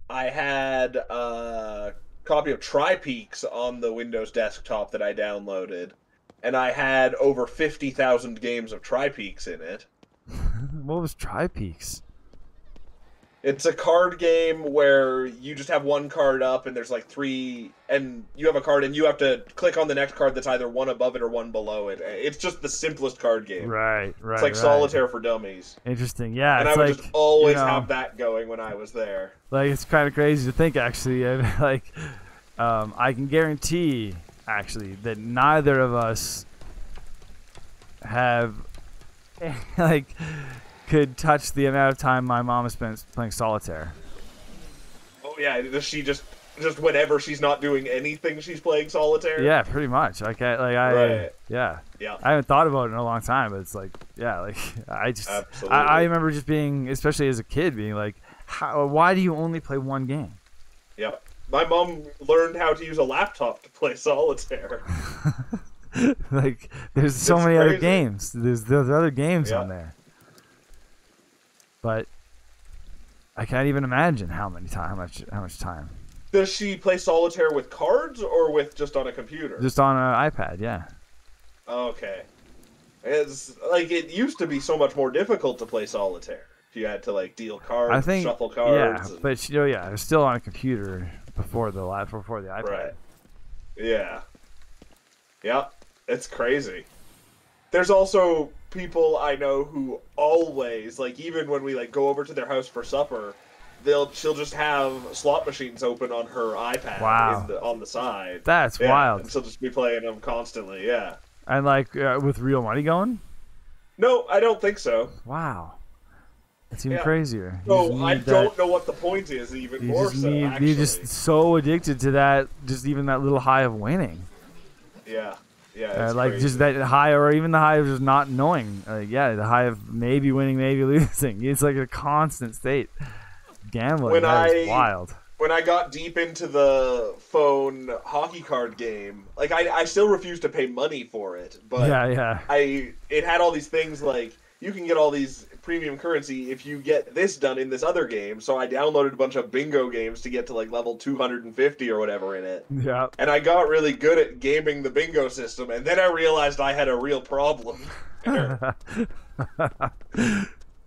I had a copy of Tri-Peaks on the Windows desktop that I downloaded, and I had over 50,000 games of Tri-Peaks in it. What was Tri-Peaks? It's a card game where you just have one card up, and there's 3, and you have a card, and you have to click on the next card that's either one above it or one below it. It's just the simplest card game. Right. It's Solitaire for dummies. Interesting, yeah. And I would just always have that going when I was there. It's kind of crazy to think, actually. I can guarantee, actually, that neither of us have, could touch the amount of time my mom has spent playing Solitaire. Oh yeah, she just just whenever she's not doing anything, she's playing solitaire. Yeah, pretty much. I can't, like Right. yeah. Yeah. I haven't thought about it in a long time, but it's like, yeah, like I just, Absolutely. I remember just being, especially as a kid, being like, why do you only play one game? Yeah. My mom learned how to use a laptop to play solitaire. Like, there's so many crazy. other games. There's other games on there. But I can't even imagine how much time. Does she play solitaire with cards or with just on a computer? Just on an iPad, yeah. Okay. It's like it used to be so much more difficult to play solitaire. You had to like deal cards, I think, shuffle cards. Yeah, but yeah, it's still on a computer before the iPad. Right. Yeah. Yeah. It's crazy. There's also people I know who always, like, even when we like go over to their house for supper, she'll just have slot machines open on her iPad on the side. That's wild. And she'll just be playing them constantly. Yeah. And like with real money going? No, I don't think so. Wow. It's even crazier. No, I don't know what the point is even more so, actually. You're just so addicted to that, just even that little high of winning. Yeah. Yeah, like crazy. just that high, or even the high of just not knowing. The high of maybe winning, maybe losing. It's like a constant state. Gambling is wild. When I got deep into the phone hockey card game, like I still refuse to pay money for it, but it had all these things like you can get all these premium currency if you get this done in this other game. So I downloaded a bunch of bingo games to get to like level 250 or whatever in it. Yeah. And I got really good at gaming the bingo system, and then I realized I had a real problem.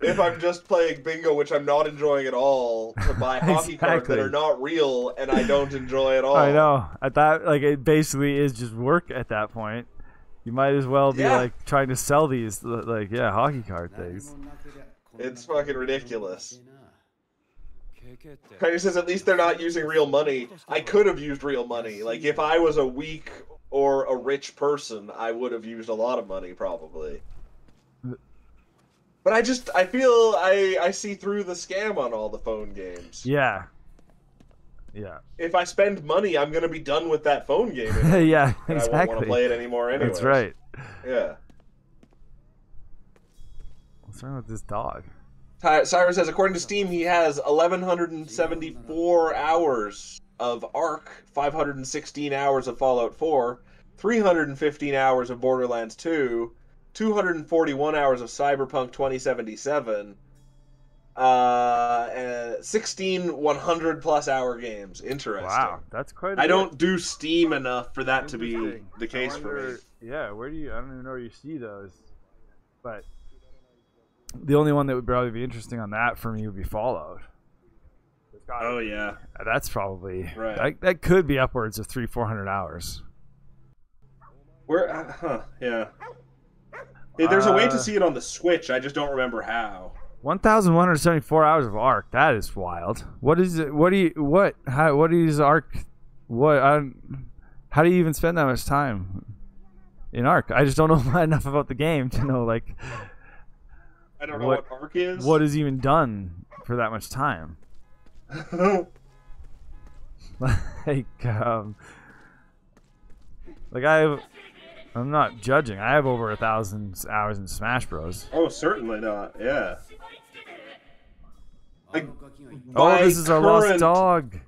If I'm just playing bingo, which I'm not enjoying at all, to buy hockey cards that are not real and I don't enjoy at all. I know. At that, like, it basically is just work at that point. You might as well be like trying to sell these, like, hockey card things. It's fucking ridiculous. Kind of says at least they're not using real money. I could have used real money. Like, if I was a weak or a rich person, I would have used a lot of money, probably. But I feel I see through the scam on all the phone games. Yeah. Yeah. If I spend money, I'm going to be done with that phone game. Yeah, and exactly. I won't want to play it anymore anyway. That's right. Yeah. What's wrong with this dog? Cyrus says, according to Steam, he has 1,174 hours of Ark, 516 hours of Fallout 4, 315 hours of Borderlands 2, 241 hours of Cyberpunk 2077, 16 100-plus hour games. Interesting. Wow, that's quite a bit. I don't do Steam enough for that to be the case for me. Yeah, I don't even know where you see those. But the only one that would probably be interesting on that for me would be Fallout. Oh, yeah. That's probably... Right. That could be upwards of 300-400 hours. Yeah. There's a way to see it on the Switch, I just don't remember how. 1,174 hours of Ark. That is wild. What is it? What is Ark? How do you even spend that much time in Ark? I just don't know enough about the game to know, like... I don't know what Ark is. What is even done for that much time? I'm not judging. I have over 1,000 hours in Smash Bros. Oh, certainly not. Yeah. This is a lost dog.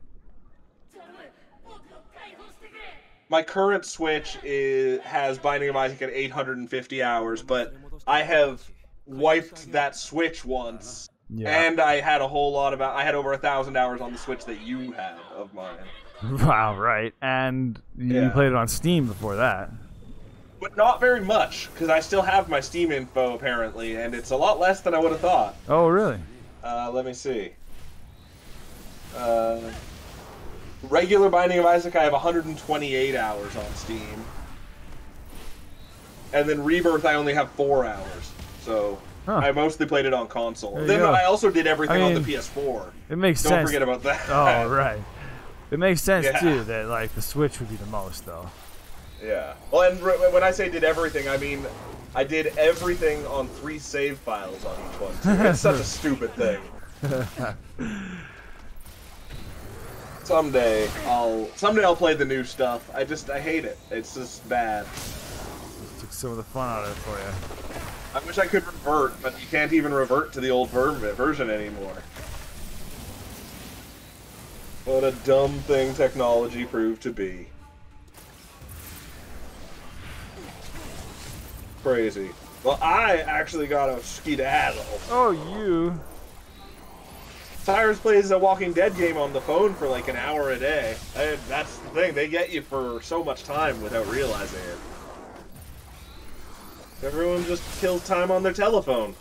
My current Switch has Binding of Isaac at 850 hours, but I have wiped that Switch once, and I had I had over 1,000 hours on the Switch that you have of mine. Wow, right. And you played it on Steam before that. But not very much, because I still have my Steam info, apparently, and it's a lot less than I would have thought. Oh, really? Let me see. Regular Binding of Isaac, I have 128 hours on Steam. And then Rebirth, I only have 4 hours. So, I mostly played it on console. Then I also did everything on the PS4. It makes sense. Don't forget about that. Oh, right. It makes sense, too, that like the Switch would be the most, though. Yeah. Well, and when I say did everything, I mean I did everything on 3 save files on each one. Too. It's such a stupid thing. Someday I'll play the new stuff. I hate it. It's just bad. Just took some of the fun out of it for you. I wish I could revert, but you can't even revert to the old version anymore. What a dumb thing technology proved to be. Crazy. Well, I actually got a skedaddle. Oh, you. Cyrus plays a Walking Dead game on the phone for like an hour a day. That's the thing, they get you for so much time without realizing it. Everyone just kills time on their telephone.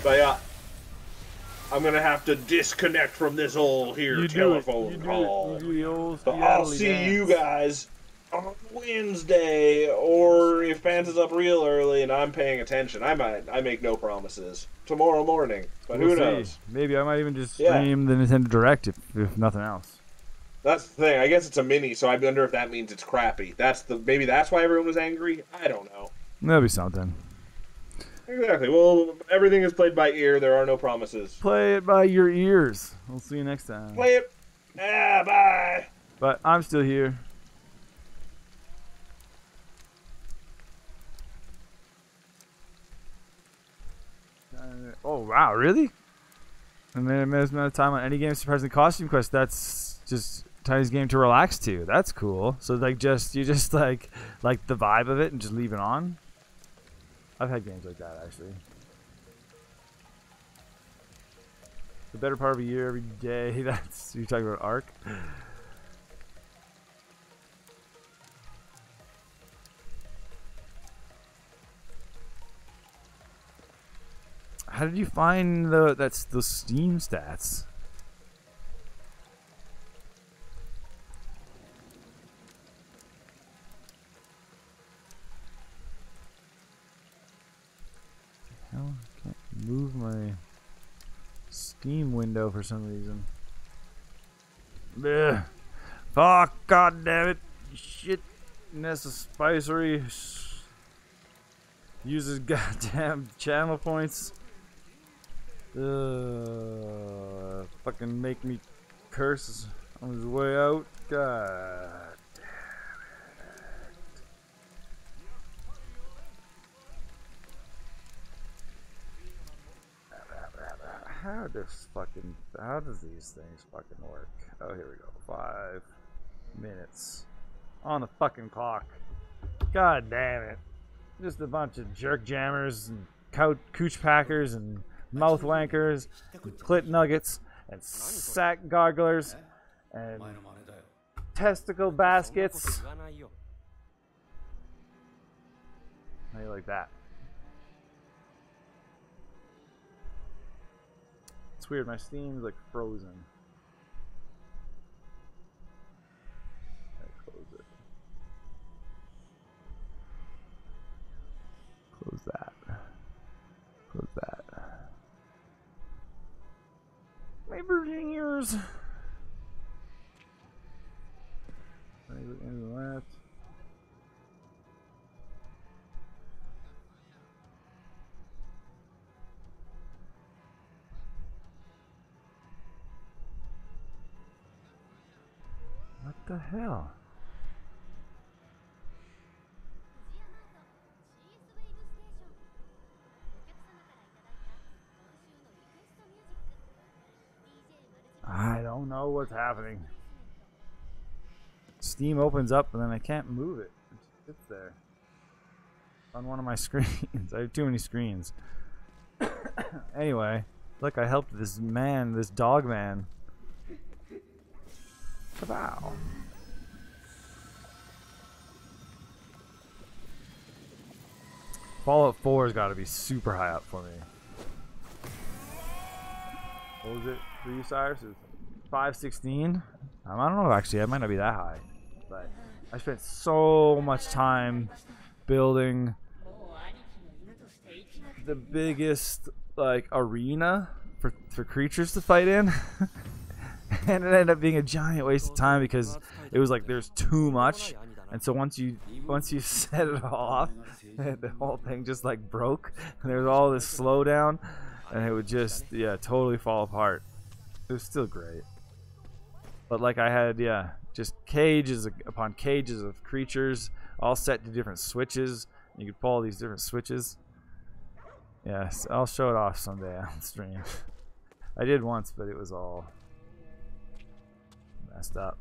But yeah, I'm gonna have to disconnect from this old telephone call. So I'll see you guys on Wednesday, or if Pants is up real early and I'm paying attention, I make no promises. Tomorrow morning, but who knows? Maybe I might even just stream the Nintendo Direct if nothing else. That's the thing. I guess it's a mini, so I wonder if that means it's crappy. Maybe that's why everyone was angry. I don't know. That'll be something. Exactly. Well, everything is played by ear. There are no promises. Play it by your ears. We'll see you next time. Play it. Bye. But I'm still here. Oh wow, really? And then amount of time on any game surprising costume quest. That's just Tiny's game to relax to. That's cool. So like you just like the vibe of it and just leave it on. I've had games like that actually. The better part of a year every day. That's you're talking about Ark. How did you find the Steam stats? Hell, I can't move my Steam window for some reason. Blech. Fuck, god damn it. Shit. Nessa Spicery uses goddamn channel points. Fucking make me curse on his way out. God. How does these things fucking work? Oh, here we go. 5 minutes on the fucking clock. God damn it. Just a bunch of jerk jammers and cooch packers and mouth wankers and clit nuggets and sack garglers and testicle baskets. How do you like that? It's weird, my Steam's like frozen. I close it. Close that. Close that. My virgin ears. Into that. What the hell? I don't know what's happening. Steam opens up and then I can't move it. It just sits there on one of my screens. I have too many screens. Anyway, look, I helped this man, this dog man. Kabow. Fallout 4 has got to be super high up for me. What was it for you, Cyrus? It was 516? I don't know, actually. It might not be that high. But I spent so much time building the biggest like arena for creatures to fight in. And it ended up being a giant waste of time because it was like there's too much, and so once you set it all off, the whole thing just like broke, and there was all this slowdown, and it would just totally fall apart. It was still great, but like I had just cages upon cages of creatures all set to different switches. You could follow these different switches. Yes, I'll show it off someday on stream. I did once, but it was all messed up.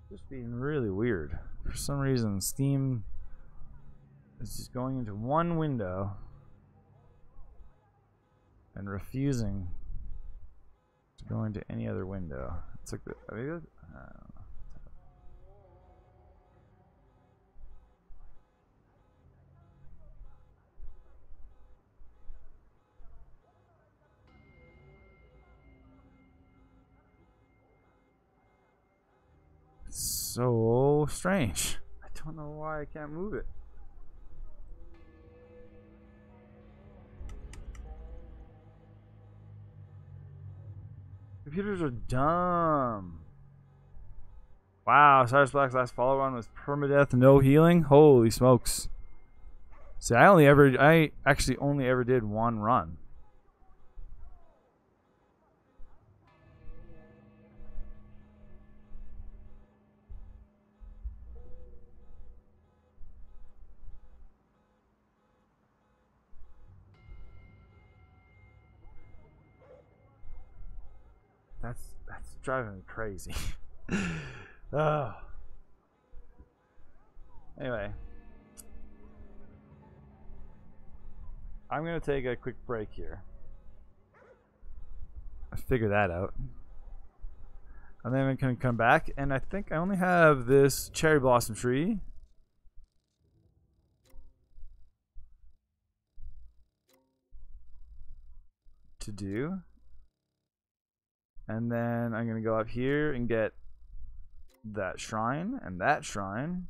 Just being really weird. For some reason, Steam is just going into one window and refusing to go into any other window. It's like I don't know. So strange. I don't know why I can't move it. Computers are dumb. Wow, Cyrus Black's last follow on was permadeath, no healing. Holy smokes! See, I actually only ever did one run. That's driving me crazy. Oh. Anyway, I'm gonna take a quick break here. Figure that out, and then we can come back. And I think I only have this cherry blossom tree. To do. And then I'm going to go up here and get that shrine and that shrine.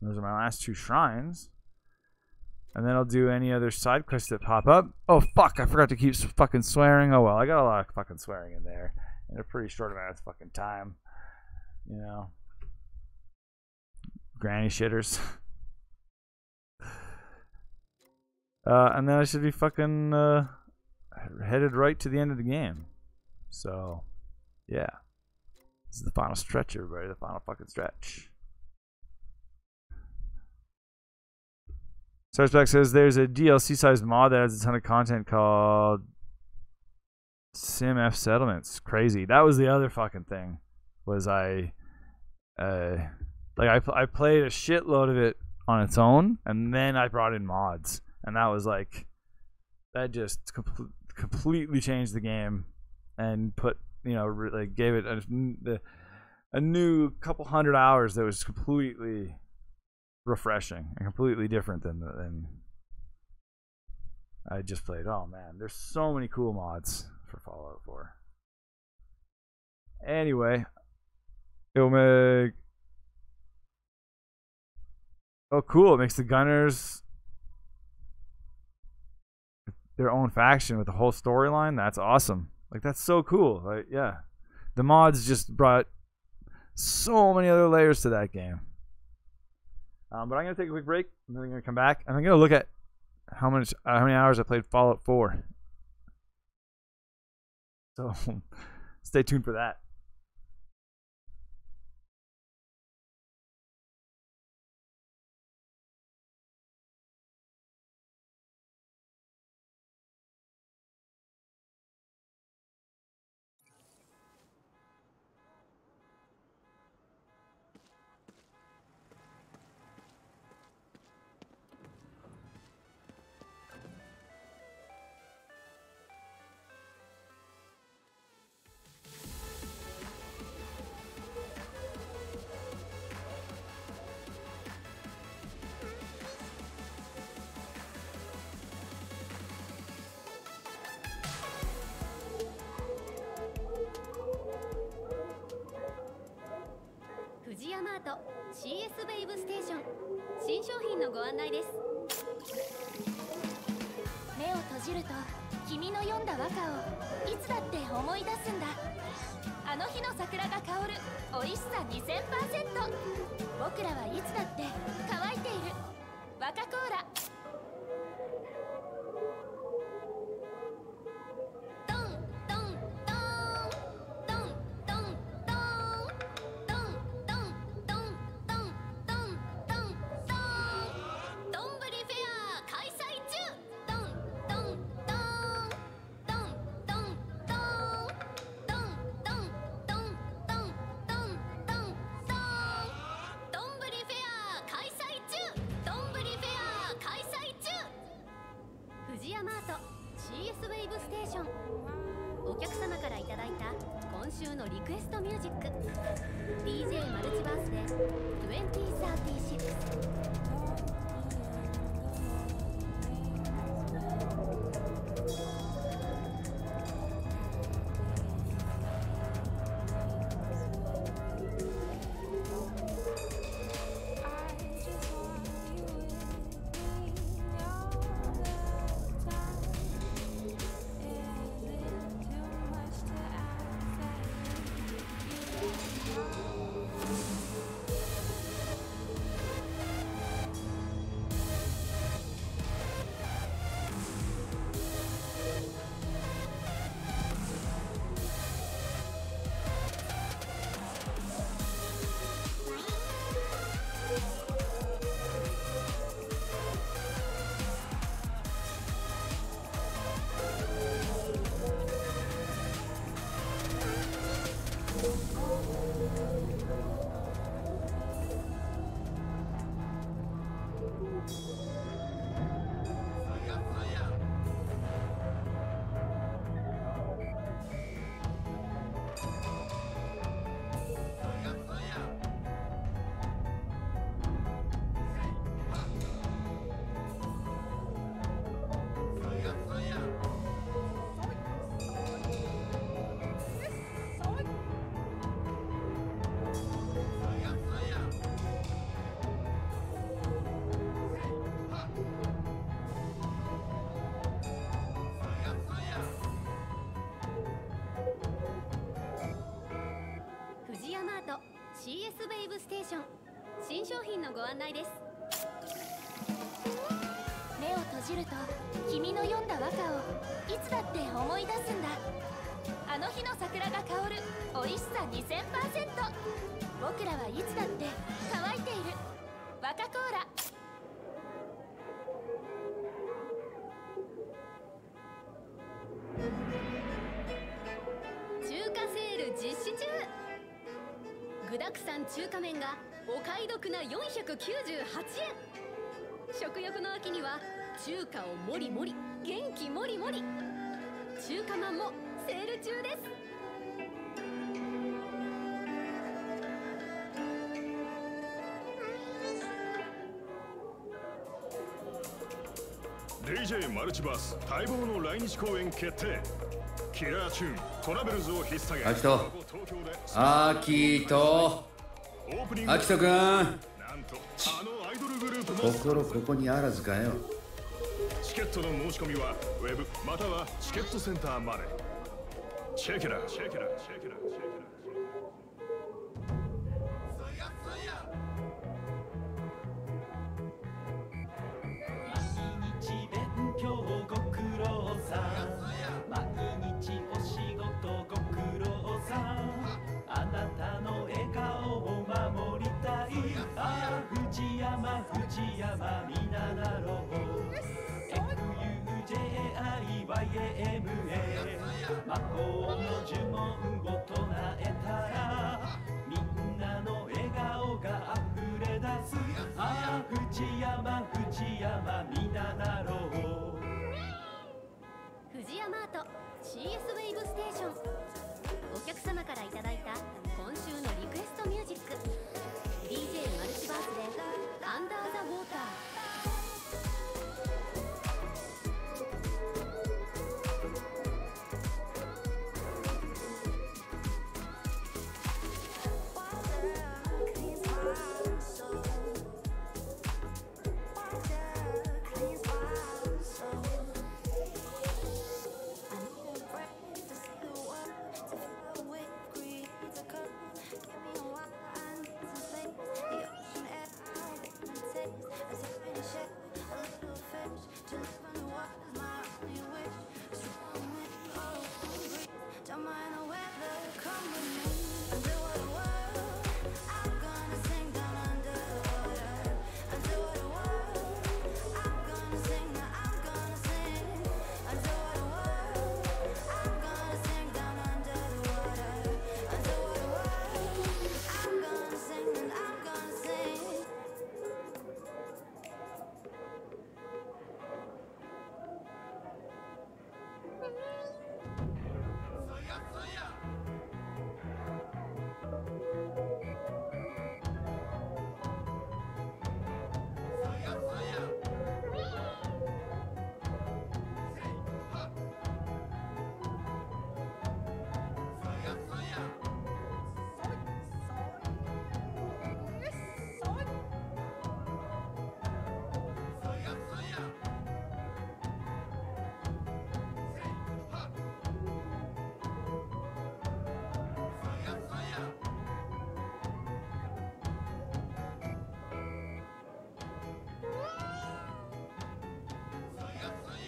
Those are my last two shrines. And then I'll do any other side quests that pop up. Oh, fuck. I forgot to keep fucking swearing. Oh, well. I got a lot of fucking swearing in there in a pretty short amount of fucking time. You know. Granny shitters. And then I should be fucking headed right to the end of the game. So, yeah. This is the final stretch, everybody. The final fucking stretch. Starsback says there's a DLC-sized mod that has a ton of content called SimF Settlements. Crazy. That was the other fucking thing. Was I played a shitload of it on its own, and then I brought in mods, and that was like that just completely changed the game. And put, you know, like gave it a new couple hundred hours that was completely refreshing and completely different than I just played. Oh man, there's so many cool mods for Fallout 4. Anyway, it'll make cool. It makes the Gunners their own faction with the whole storyline. That's awesome. Like, that's so cool. Like, yeah. The mods just brought so many other layers to that game. But I'm going to take a quick break, and then I'm going to come back, and I'm going to look at how many hours I played Fallout 4. So, stay tuned for that. ート CS ベイブステーション新商品のご案内です。目を閉じると君の読んだ和歌をいつだって思い出すんだ。あの日の桜が香る美味しさ 2000%。 僕らはいつだって乾いている和歌コーラ。ドンドンドンドンドンドンドンドンドンドンドンドンドンどんぶりフェア開催中。ドンドンドンドンドンドンドンドンドンドンドンドンドンどんぶりフェア開催中。どんぶりフェア開催中。藤山アート CS ウェイブステーション。お客様からいただいた今週のリクエストミュージック DJ マルチバースで2036。CS ベイブステーション新商品のご案内です。目を閉じると君の読んだ和歌をいつだって思い出すんだ。あの日の桜が香る美味しさ 2000%。 僕らはいつだって乾いている和歌コーラ。中華セール実施中。具だくさん中華麺がお買い得な498円。食欲の秋には中華をもりもり元気もりもり。中華まんもセール中です。DJ マルチバース待望の来日公演決定。キラーチューントラベルズを引っ提げ、アキトくん、心ここにあらずかよ。チケットの申し込みはウェブまたはチケットセンターまで。チェケラチェケラチェケラチェケラ。藤山みなだろう FUJIYAMA 魔法の呪文を唱えたらみんなの笑顔が溢れ出す。ああ藤山みなだろう。藤山アート CS ウェイブステーション。お客様からいただいた今週のリクエストミュージック DJ マルチバースでアンダーザウォーター。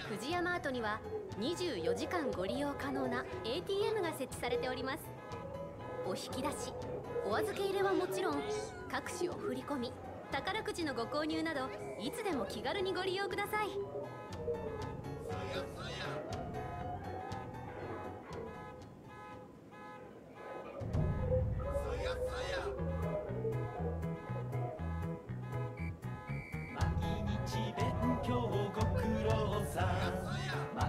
富士屋マートには24時間ご利用可能な ATM が設置されております。お引き出し、お預け入れはもちろん、各種お振り込み、宝くじのご購入などいつでも気軽にご利用ください。毎日勉強ご苦労さん、毎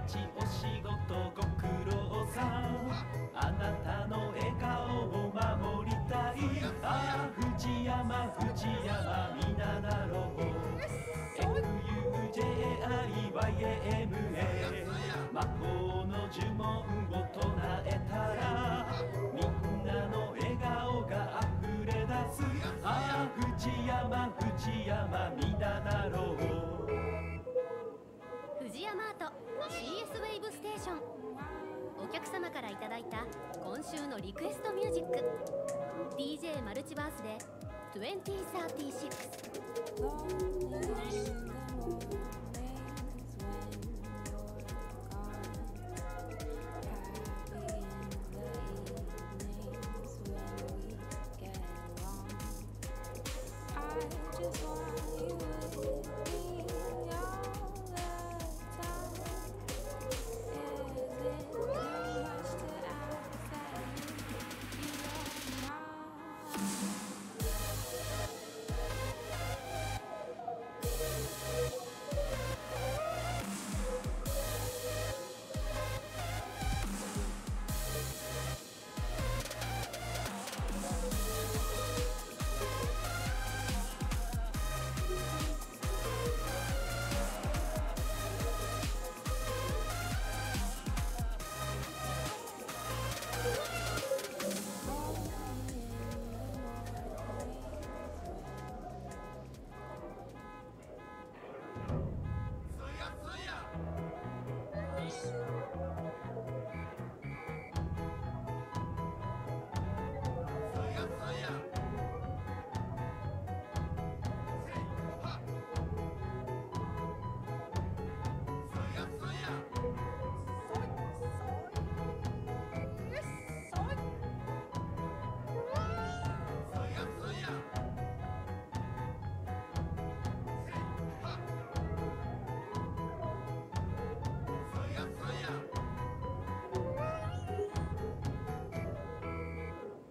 日お仕事ご苦労さん、あなたの笑顔を守りたい。ああ藤山藤山皆なろう FUJIYAMA 魔法の呪文を唱えたらみんなの笑顔が溢れ出す。ああ藤山藤山皆なろう。富士屋マート CS ウェイブステーション、お客様からいただいた今週のリクエストミュージック DJ マルチバースで2036。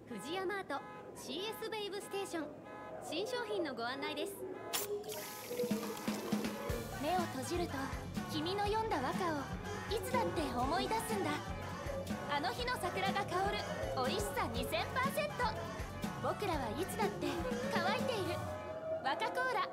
富士屋マート CS ベイブステーション、新商品のご案内です。目を閉じると君の読んだ和歌をいつだって思い出すんだ。あの日の桜が香る美味しさ 2000%。 僕らはいつだって乾いている和歌コーラ。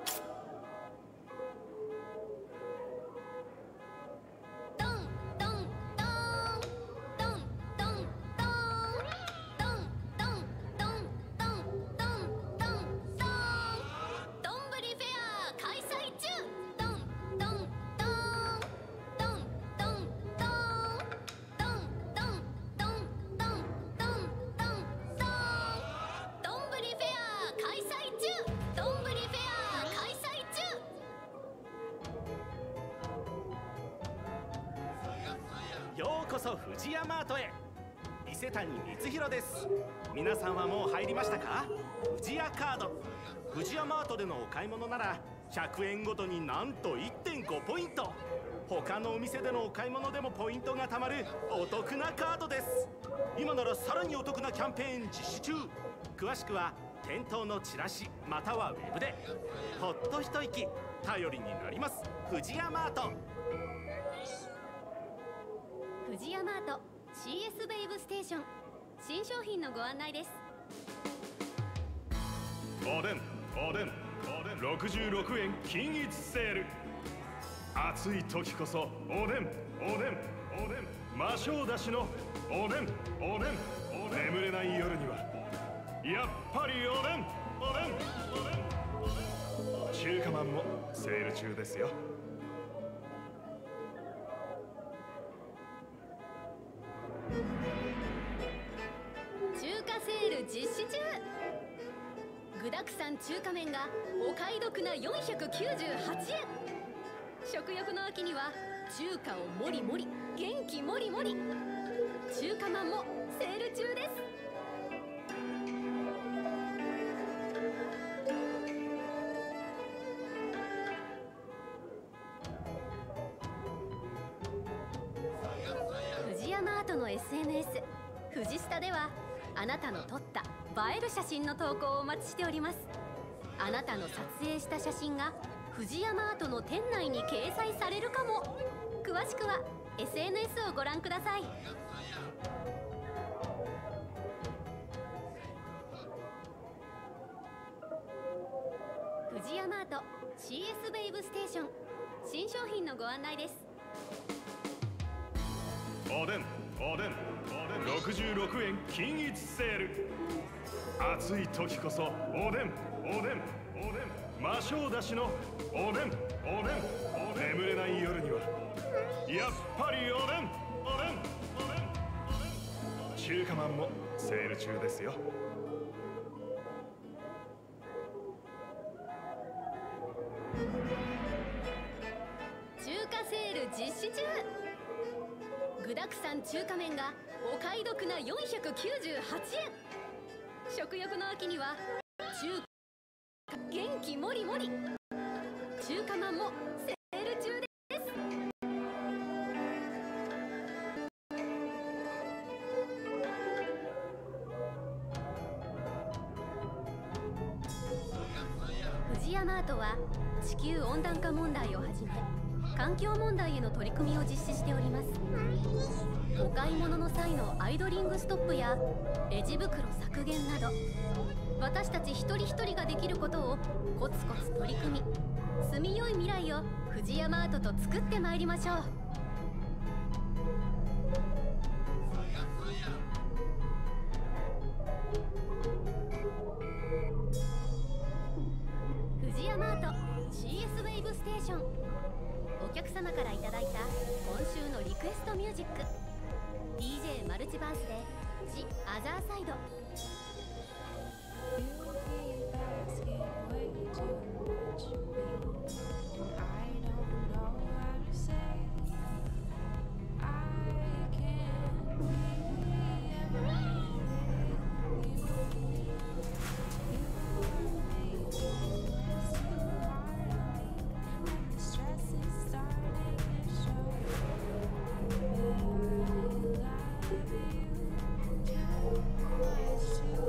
ようこそ富士屋マートへ。瀬谷光弘です。皆さんはもう入りましたか？富士屋カード。富士屋マートでのお買い物なら100円ごとになんと 1.5 ポイント。他のお店でのお買い物でもポイントが貯まるお得なカードです。今ならさらにお得なキャンペーン実施中。詳しくは店頭のチラシまたはウェブで。ほっと一息頼りになります。富士屋マート。富士屋マート CS ベイブステーション、新商品のご案内です。おでん66円均一セール。暑い時こそおでん魔性だしのおでん。眠れない夜にはやっぱりおでん。中華まんもセール中ですよ。中華セール実施中。具だくさん中華麺がお買い得な498円。食欲の秋には中華をもりもり元気もりもり。中華まんもセール中です。富士屋マートの SNS 富士スタではあなたの撮った映える写真の投稿をお待ちしております。あなたの撮影した写真が富士屋マートの店内に掲載されるかも。詳しくは SNS をご覧ください。富士屋マート CS ベイブステーション、新商品のご案内です。おでん66円均一セール。暑い時こそおでん魔性だしのおでん。眠れない夜にはやっぱりおでん。中華まんもセール中ですよ。中華セール実施中。具だくさん中華麺がお買い得な498円。食欲の秋には中華元気もりもり。中華まんもセール中です。富士屋マートは地球温暖化問題をはじめ環境問題への取り組みを実施しております。お買い物の際のアイドリングストップやレジ袋削減など、私たち一人一人ができることをコツコツ取り組み、住みよい未来を富士屋マートと作ってまいりましょう。富士屋マート CS ウェイブステーション、お客様からいただいた今週のリクエストミュージック、 DJ マルチバースで「ジ・アザーサイド」。Too much to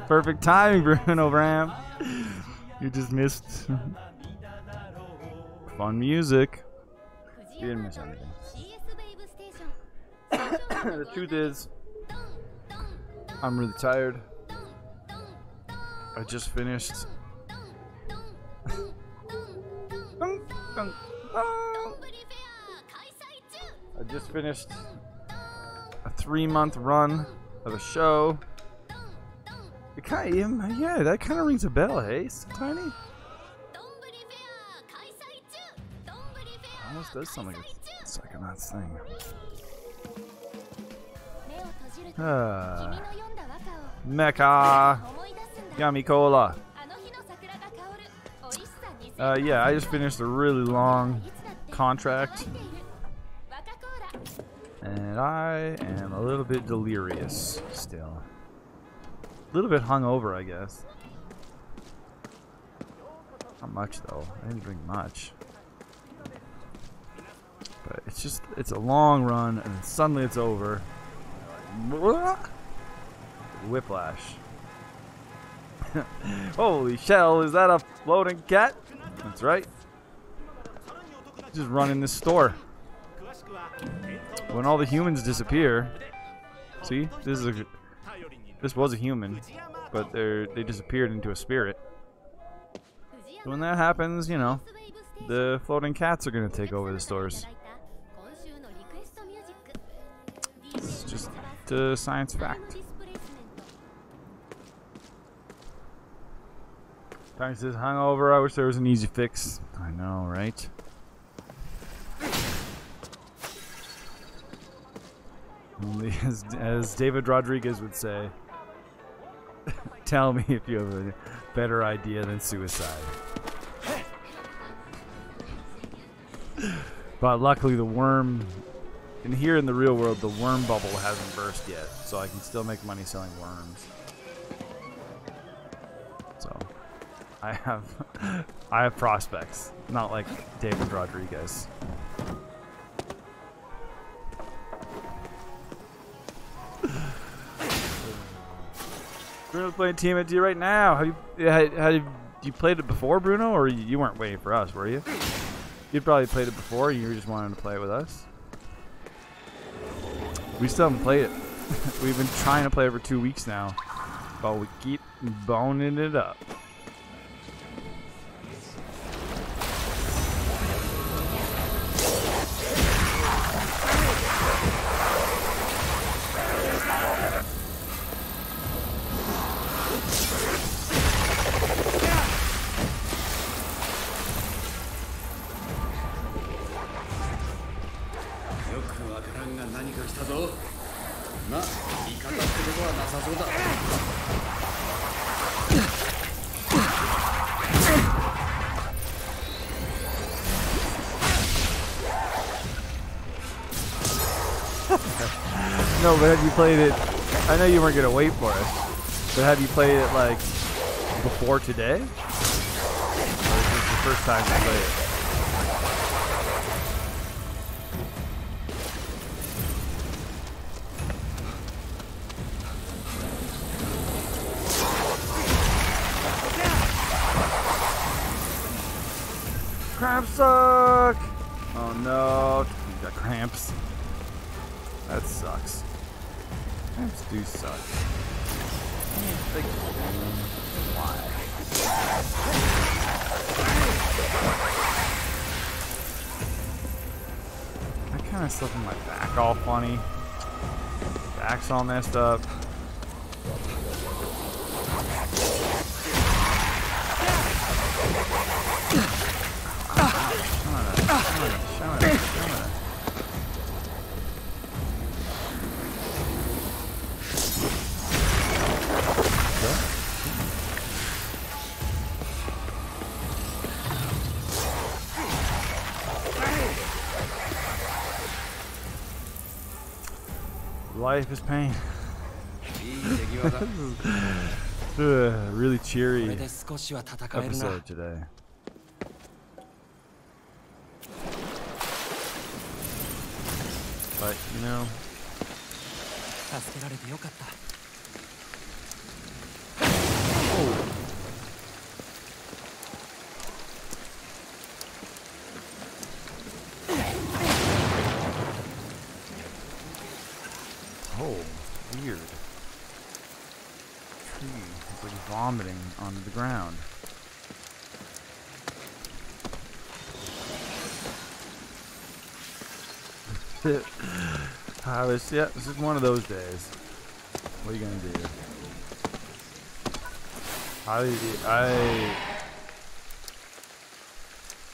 Perfect timing, Bruno Bram. You just missed fun music. You didn't miss anything. The truth is, I'm really tired. I just finished. I just finished a 3-month run of a show. It kind of, yeah, that kind of rings a bell, hey, Tiny? Almost does sound like a Psychonauts thing. Mecha Yummy Cola. Yeah, I just finished a really long contract. And I am a little bit delirious still. A little bit hungover, I guess. Not much though. I didn't drink much. But it's just, it's a long run and then suddenly it's over. Whiplash. Holy shell, is that a floating cat? That's right. Just run in this store. When all the humans disappear, see, this was a human, but they disappeared into a spirit. So when that happens, you know, the floating cats are gonna take over the stores. It's just a science fact. Tiny says hungover. I wish there was an easy fix. I know, right? Only as David Rodriguez would say, tell me if you have a better idea than suicide. But luckily the worm, and here in the real world, the worm bubble hasn't burst yet, so I can still make money selling worms. So I have prospects, not like David Rodriguez. Bruno's playing TMNT right now. Have you played it before, Bruno, or you weren't waiting for us, were you? You'd probably played it before, and you were just wanting to play it with us. We still haven't played it. We've been trying to play it for 2 weeks now, but we keep boning it up. No, but have you played it? I know you weren't gonna wait for us, but have you played it like before today? Or is this the first time you played it? Cramps suck! Oh no, you got cramps. That sucks. Cramps do suck. Why? That kind of stuff in my back all funny. Back's all messed up. Shut it. Life is pain. Really cheery episode today. But, you know... Oh, weird. Tree is like vomiting onto the ground. Yeah, this is one of those days. What are you gonna do?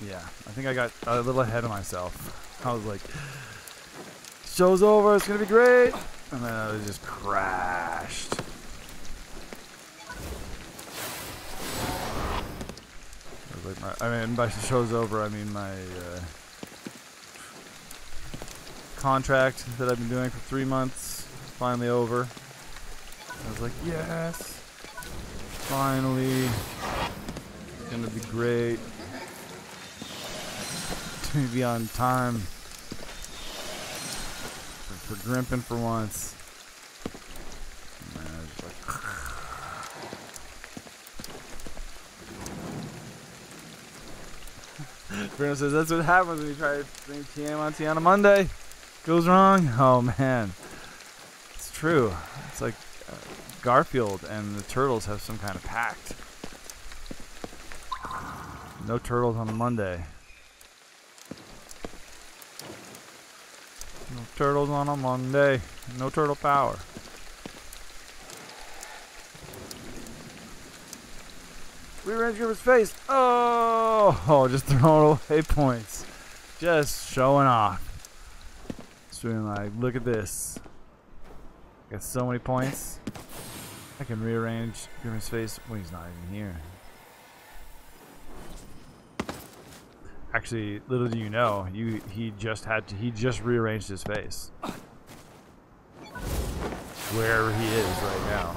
Yeah, I think I got a little ahead of myself. I was like, show's over, it's gonna be great, and then I just crashed. I was like, I mean, by show's over, I mean my contract that I've been doing for 3 months finally over. I was like, yes, finally, it's gonna be great. To be on time for Grimpen for once. Bruno says that's what happens when you try to bring TM on a Monday. Goes wrong. Oh man, it's true. It's like Garfield and the turtles have some kind of pact. No turtles on a Monday. No turtles on a Monday. No turtle power. Rearrange Grimpen's face. Oh, just throwing away points. Just showing off. Just being like, look at this. Got so many points. I can rearrange Grimpen's face when he's not even here. Actually, little do you know, he just rearranged his face. Wherever he is right now.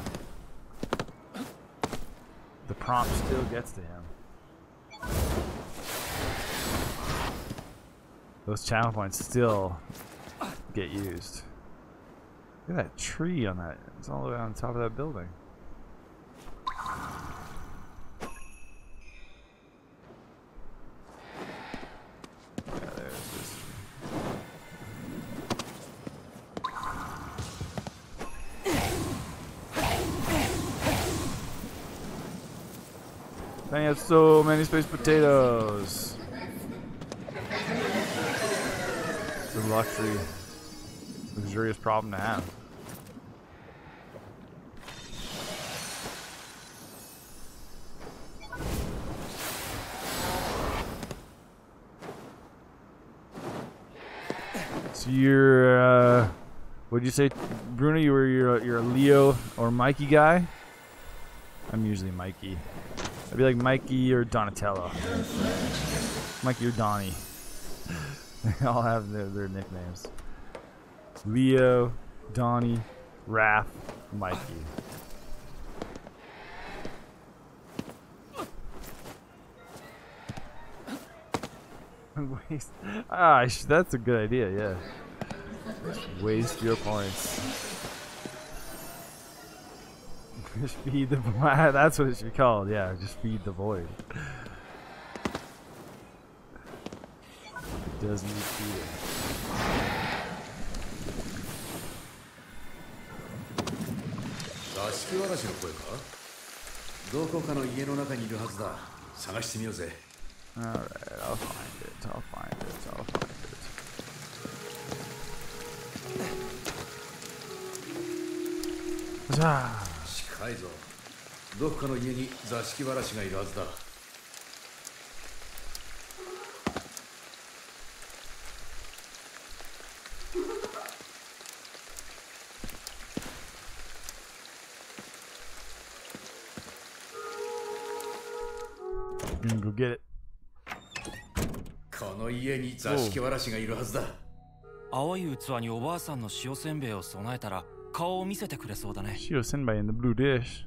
The prompt still gets to him. Those channel points still get used. Look at that tree on that. It's all the way on top of that building. Yeah, there's this tree. I have so many space potatoes. It's a luxurious problem to have. So you're, what'd you say, Bruno? You're a Leo or Mikey guy? I'm usually Mikey. I'd be like Mikey or Donatello. Mikey or Donnie. They all have their nicknames. Leo, Donnie, Raph, Mikey. Waste. That's a good idea, yeah. Waste your points. Just feed the void. That's what it should be called, yeah. Just feed the void. It does need feeding. Alright, I'll find it. I'll find it. I'll find it. Ah. 近いぞ。どこかの家に座敷わらしがいるはずだ。Go get it. この家に座敷わらしがいるはずだ。青い器におばあさんの塩せんべいを備えたら顔を見せてくれそうだね。塩せんべい in the blue dish.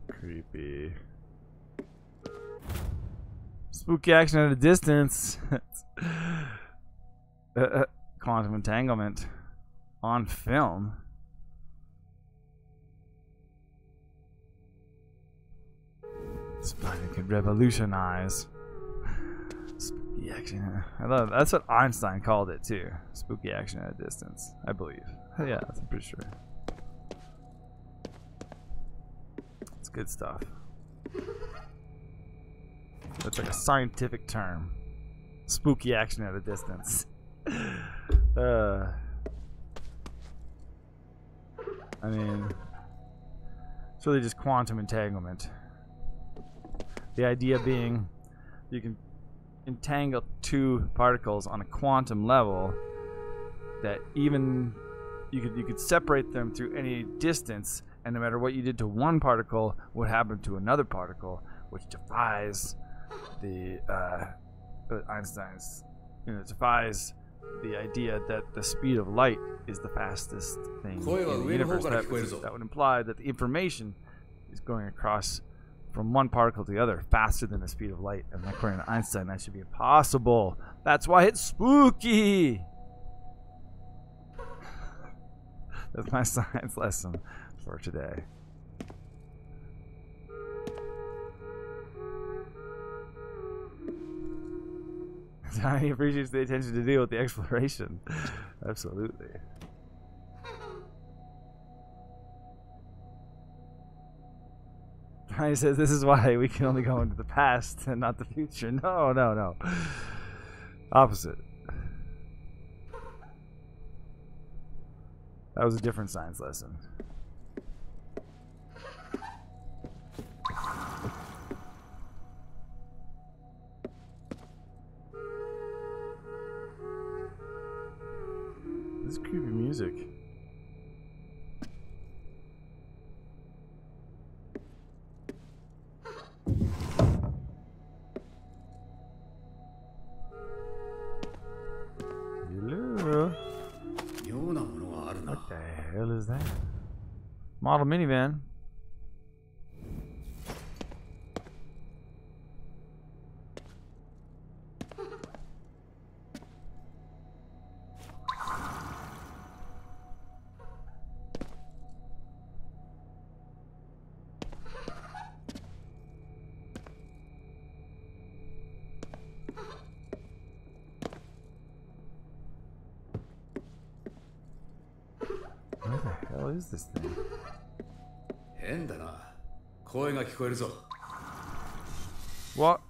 Creepy. Spooky action at a distance. Quantum entanglement on film. Spider could revolutionize. Spooky action. I love that's what Einstein called it too. Spooky action at a distance, I believe. Yeah, I'm pretty sure. It's good stuff. It's like a scientific term. Spooky action at a distance. I mean, it's really just quantum entanglement. The idea being you can entangle two particles on a quantum level that even you could separate them through any distance, and no matter what you did to one particle would happen to another particle, which defies the Einstein's, defies the idea that the speed of light is the fastest thing in the universe. That would imply that the information is going across from one particle to the other faster than the speed of light, and according to Einstein that should be impossible. That's why it's spooky. That's my science lesson for today. He appreciates the attention to deal with the exploration. Absolutely. He says this is why we can only go into the past and not the future. No, no, no. Opposite. That was a different science lesson. This is creepy music. Hello. What the hell is that? Model minivan. What is this thing? What?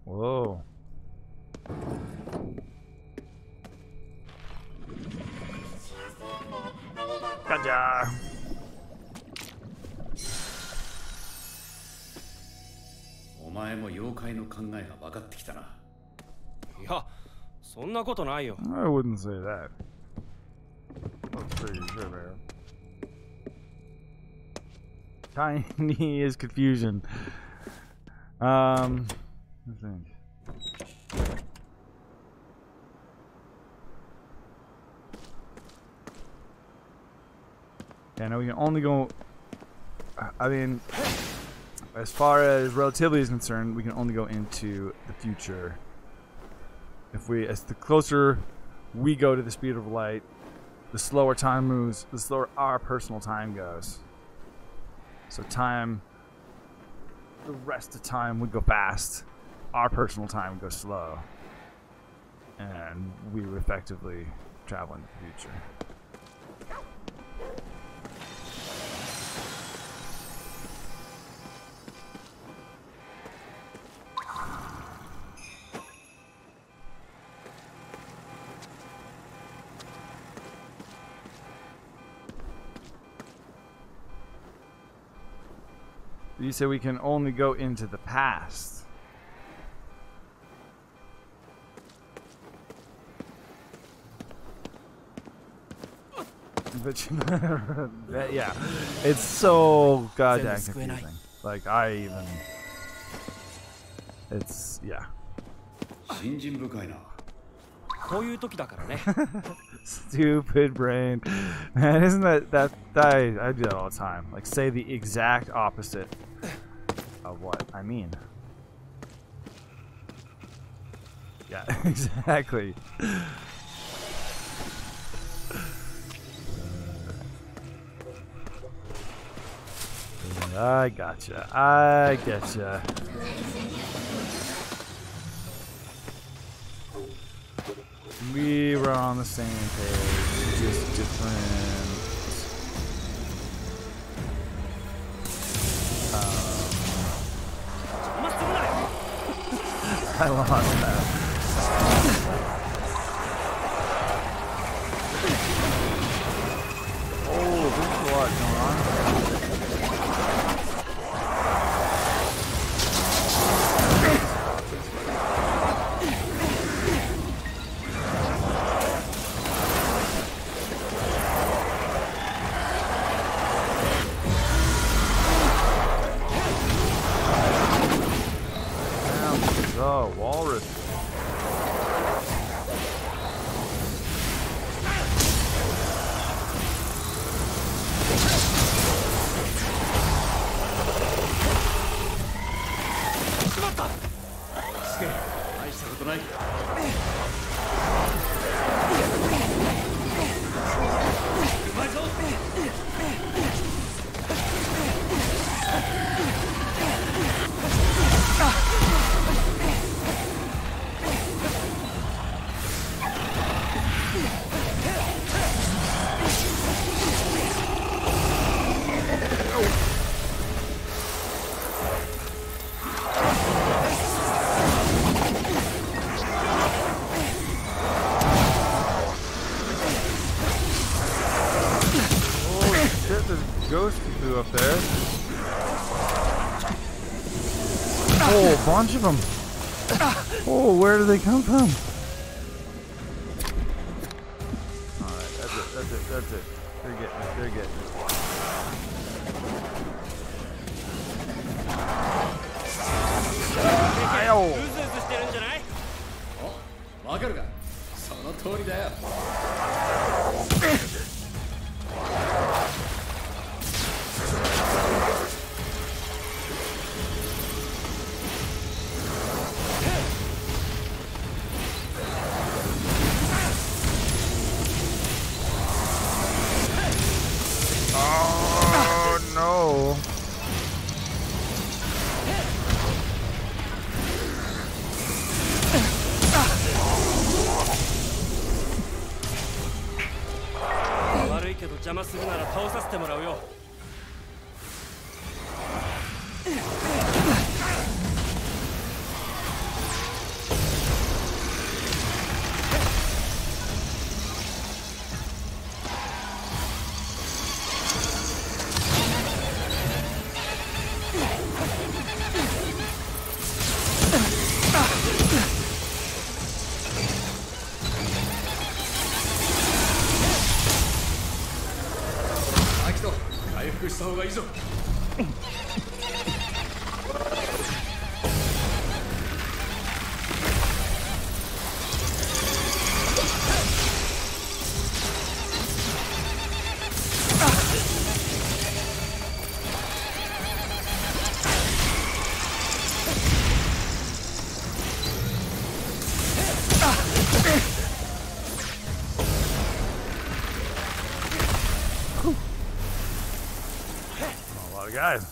Whoa. Gotcha. I wouldn't say that. That's pretty sure, man. Tiny is confusion. I think. Yeah, no, we can only go. I mean, as far as relativity is concerned, we can only go into the future. As the closer we go to the speed of light, the slower time moves, the slower our personal time goes. So time, the rest of time would go fast. Our personal time would go slow. And we would effectively travel into the future. You say we can only go into the past. But yeah, it's so goddamn confusing. Like it's yeah. Stupid brain, man. Isn't that I do that all the time? Like say the exact opposite of what I mean. Yeah, exactly. I gotcha. I getcha. We were on the same page, just different. I lost that. Oh, there's a lot going on. Oh, walrus. Ghost flew up there. Oh, a bunch of them. Oh, where do they come from? Alright, that's it. They're getting it. Ow! わかるかその通りだよ Oh no! A lot of guys.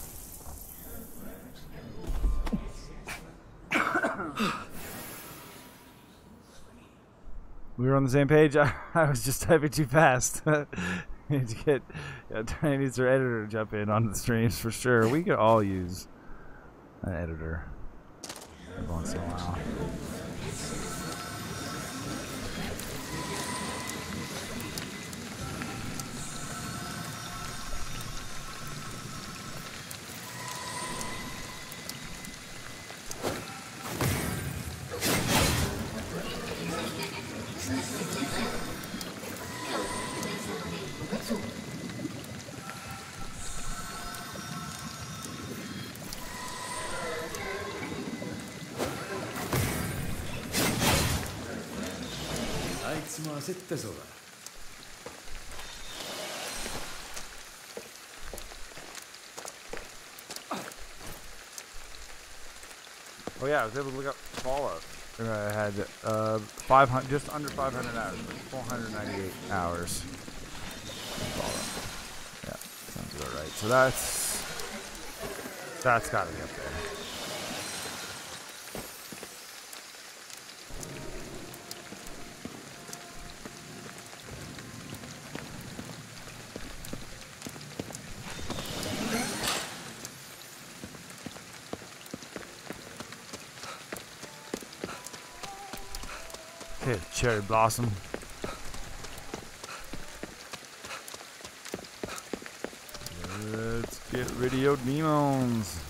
We were on the same page. I was just typing too fast. Need to get Tiny needs our editor to jump in on the streams for sure. We could all use an editor every once in a while. Oh yeah, I was able to look up Fallout. I had 500, just under 500 hours, 498 hours. Yeah, sounds about right. So that's got to be up there. Okay, cherry blossom. Let's get rid of your demons.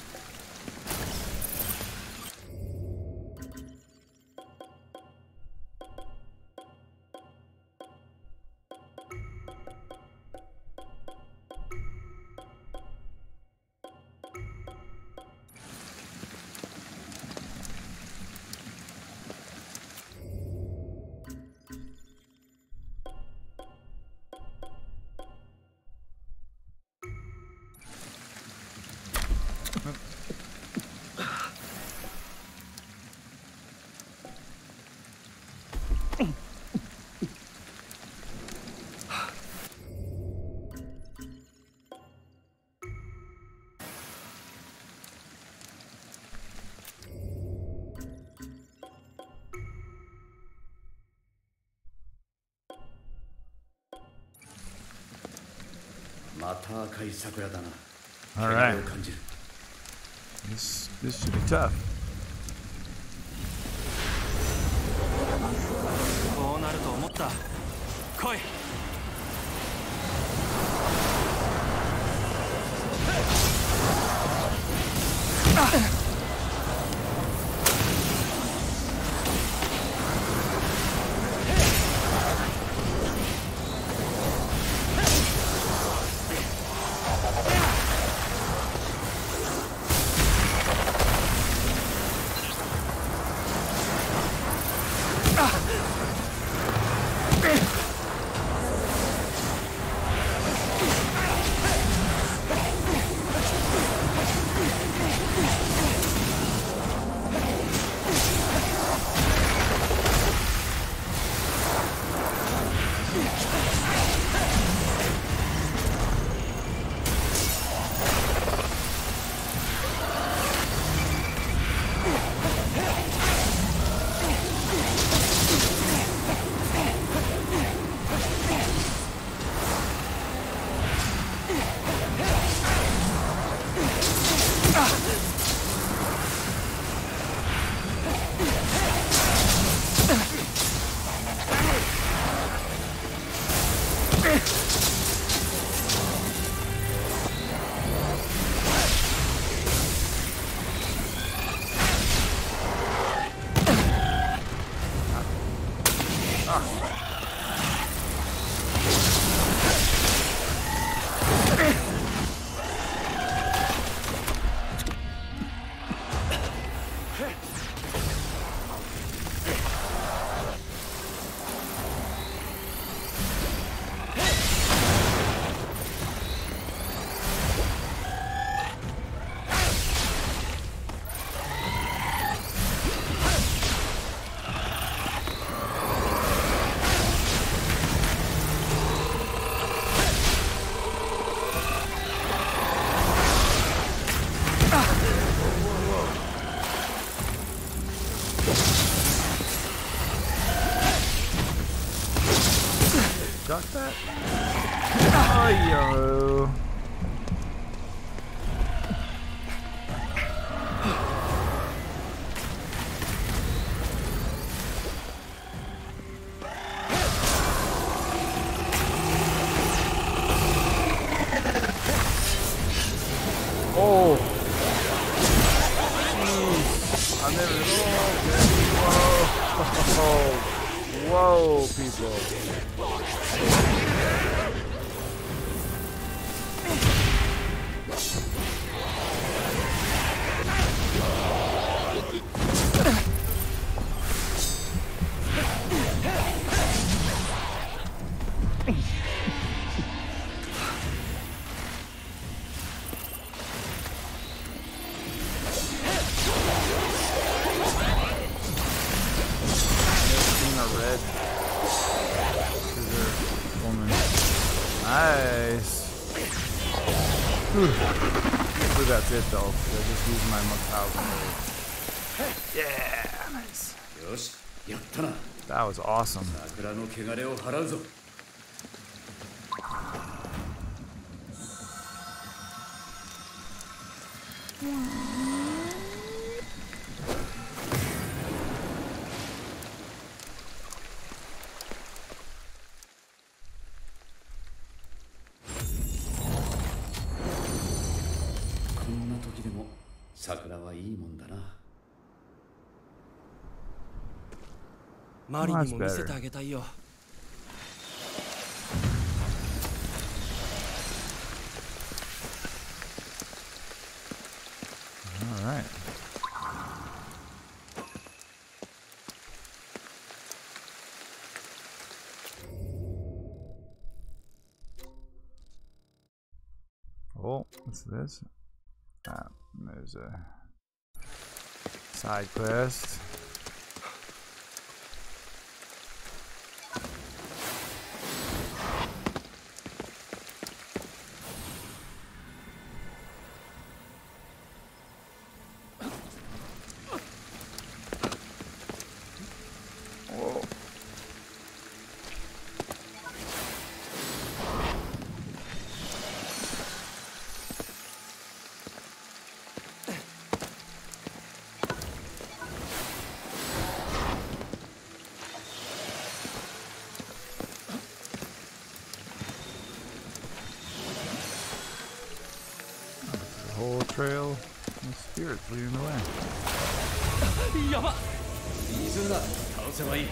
All right. This should be tough. こうなると思った。来い。Duck that? Oh, yo. Oh. Jeez. I've never. Whoa. Whoa, people. Nice. Whew. Hopefully that's it though. I just used my 1,000. Yeah, nice. That was awesome. Mariにも見せてあげたいよ。All right. Oh, what's this? There's a side quest. Whole trail of spirits leading the way. やばっ。いいするだ。倒せばいい。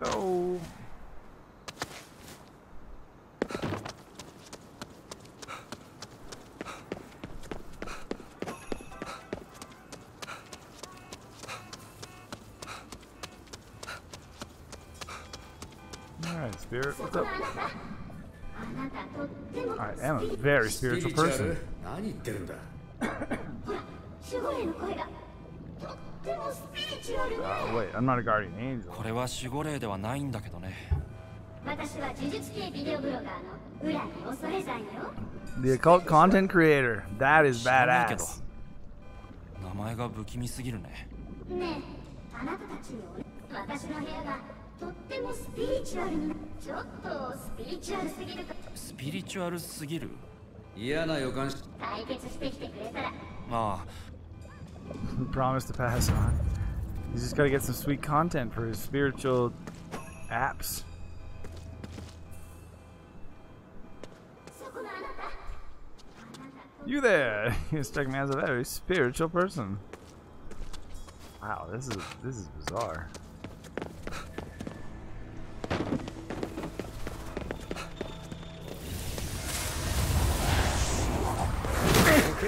Oh. Alright, spirit, what's up? Alright, I'm a very spiritual person. Wait, I'm not a guardian angel. これは守護霊ではないんだけどね。 The occult content creator. That is badass. 名前が不気味すぎるね。ねえ、あなたたちに私の部屋がとってもスピリチュアルにちょっとスピリチュアルすぎるか。スピリチュアルすぎる？嫌な予感し。解決してきてくれたら。ああ。 Promise to pass on. He's just gotta get some sweet content for his spiritual apps. You there? You strike me as a very spiritual person. Wow, this is bizarre.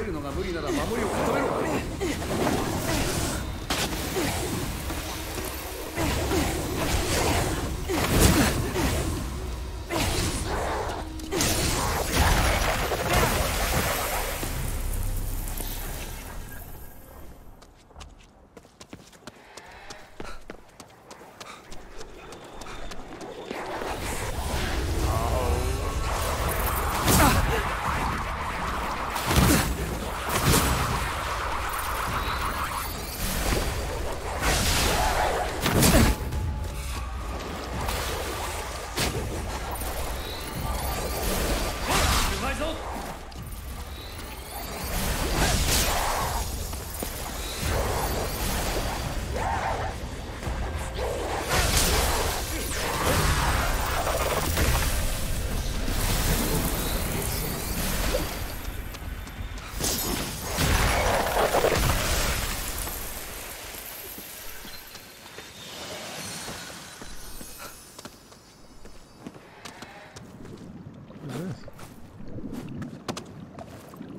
るのが無理なら守りを固めろ。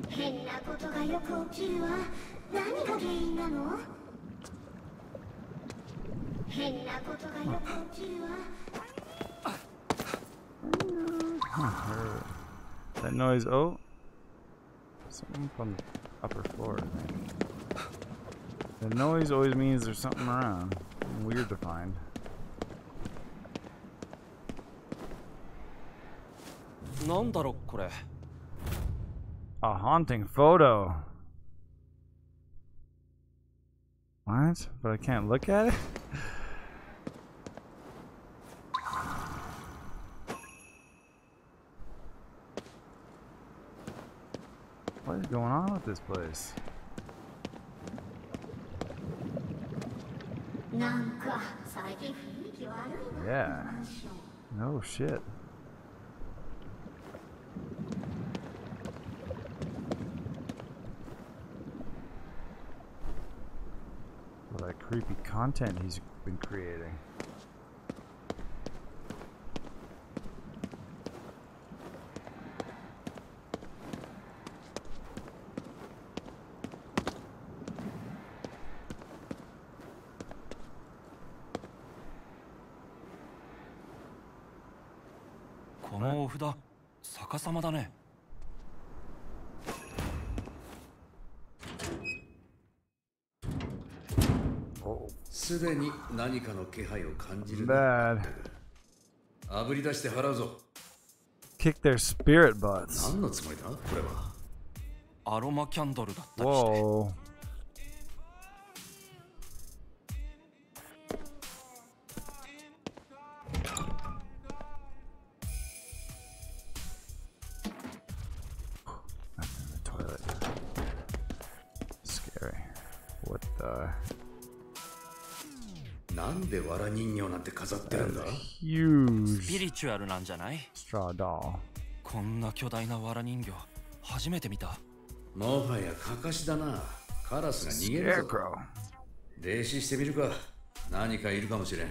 変なことがよく起きるわ。何が原因なの？変なことがよく起きるわ。That noise, oh, something from the upper floor, I think. The noise always means there's something around. Weird to find. A haunting photo. What? But I can't look at it? What is going on with this place? Yeah. No shit. All that creepy content he's been creating. Oh. すでに何かの気配を感じる。Bad. あぶり出して払うぞ。Kick their spirit butts. 何のつもりだこれは。アロマキャンドルだったりして。Whoa. Huge スピリチュアルなんじゃない？ straw doll. こんな巨大な藁人形初めて見た。もはやカカシだな。カラスが逃げるぞ。霊視してみるか。何かいるかもしれん。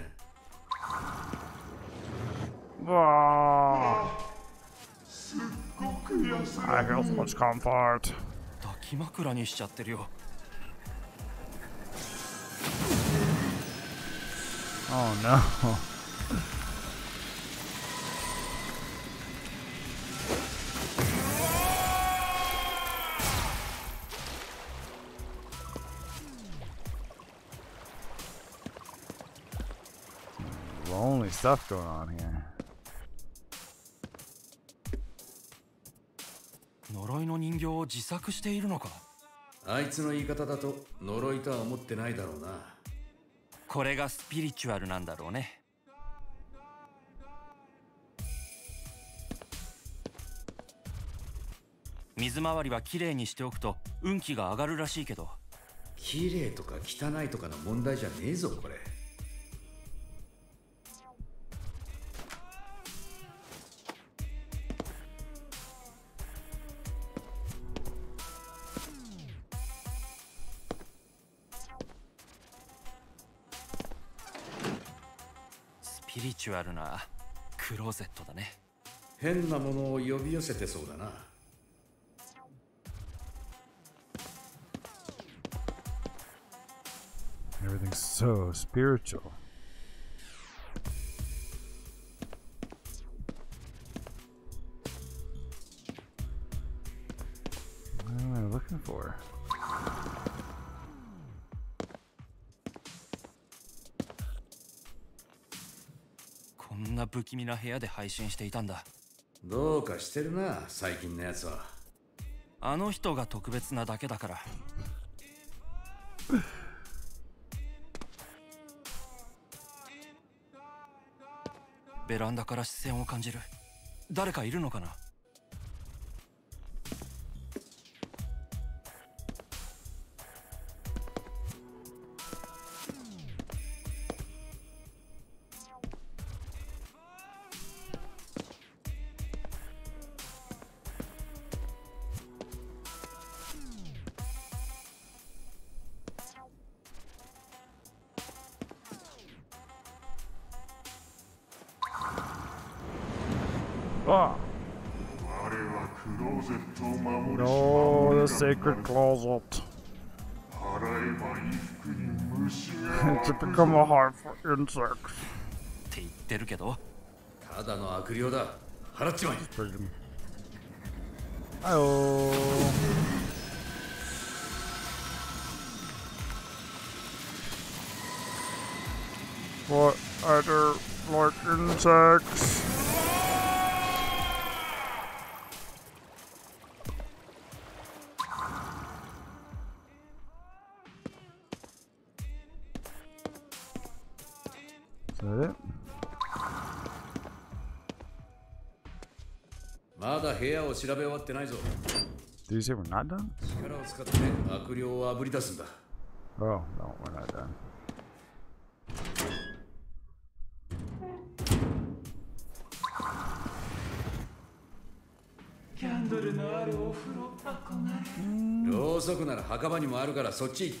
Wow. I feel so much comfort. 抱き枕にしちゃってるよ。Oh no. Lonely stuff going on here. 呪いの人形を自作しているのか？あいつの言い方だと呪いとは思ってないだろうな。これがスピリチュアルなんだろうね。水回りはきれいにしておくと運気が上がるらしいけど。きれいとか汚いとかの問題じゃねえぞこれ。スピリチュアルなクローゼットだね。変なものを呼び寄せてそうだな。Everything's so spiritual. What am I looking for?こんな不気味な部屋で配信していたんだ。どうかしてるな、最近のやつは。あの人が特別なだけだから。ベランダから視線を感じる。誰かいるのかな。Ah. No, the sacred closet. To become a heart for insects. って言ってるけど。ただの悪霊だ。払っちまい。Hi-oh. What other like insects? Is that it? まだ部屋を調べ終わってないぞ。 Did you say we're not done? 力を使って悪霊をあぶり出すんだ。 Oh, no, we're not done. キャンドルのあるお風呂憧れ。ろうそくなら墓場にもあるからそっち。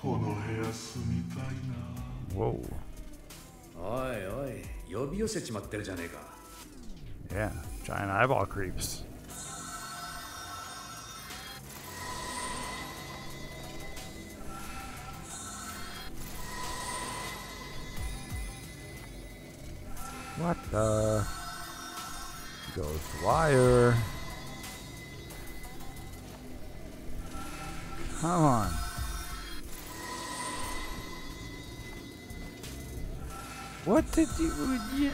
この部屋住みたいな。 Whoa. おいおい、呼び寄せちまってるじゃねえか。 Yeah, giant eyeball creeps. What the? Ghostwire. Come on. What did you? I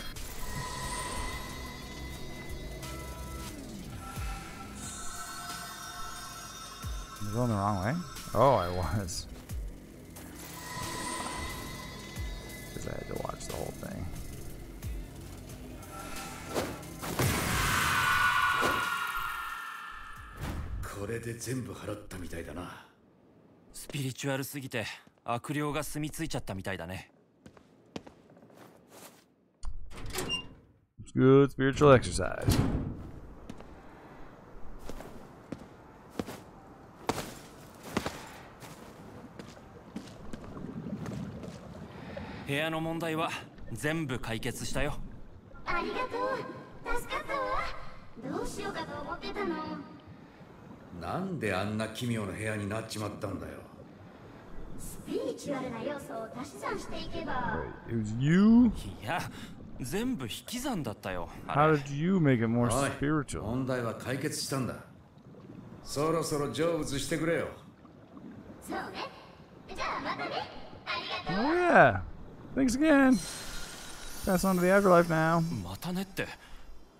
was going the wrong way? Oh, I was. Because I had to watch the whole thing.「スピリチュアルすぎて悪霊が住み着いちゃったみたいだね。 Good spiritual exercise. 部屋の問題は全部解決したよ。ありがとう。助かったわ。どうしようかと思ってたの。なんであんな奇妙な部屋になっちまったんだよ。スピリチュアルな要素を足し算していけば。 It was you? いや、全部引き算だったよ。How did you make it more おい、 spiritual? 問題は解決したんだ。そろそろ成仏してくれよ。そうね。じゃあまたね。ありがとう。 Oh yeah. Thanks again. Pass on to the afterlife now. またねって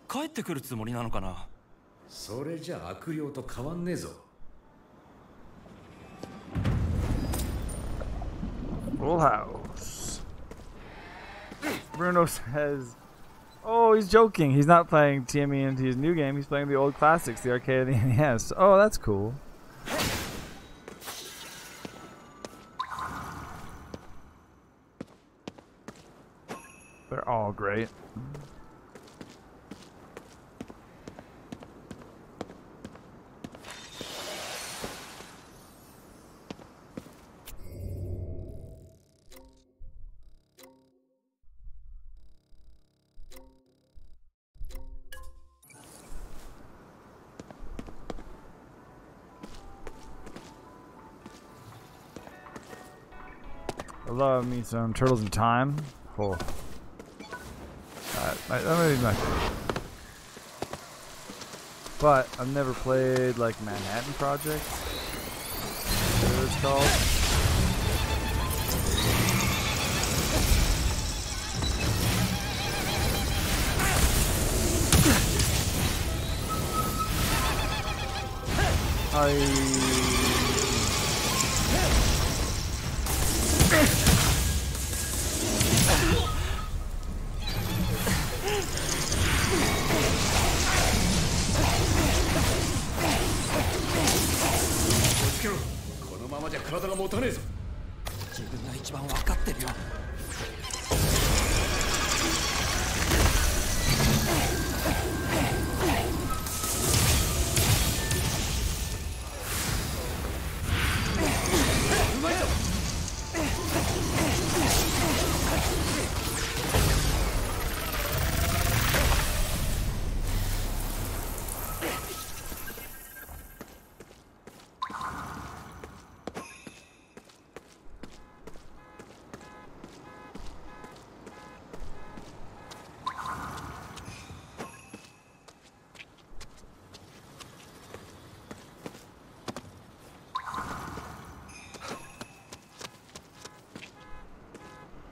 帰ってくるつもりなのかな。それじゃ悪霊と変わんねえぞ。 Full house. Bruno says, oh, he's joking. He's not playing TMENT's new game. He's playing the old classics, the arcade and the NES. Oh, that's cool. They're all great. I love me some Turtles in Time. Oh. That might be my favorite. But I've never played like Manhattan Project. Whatever it's called.このままじゃ体が持たねえぞ。自分が一番分かってるよ。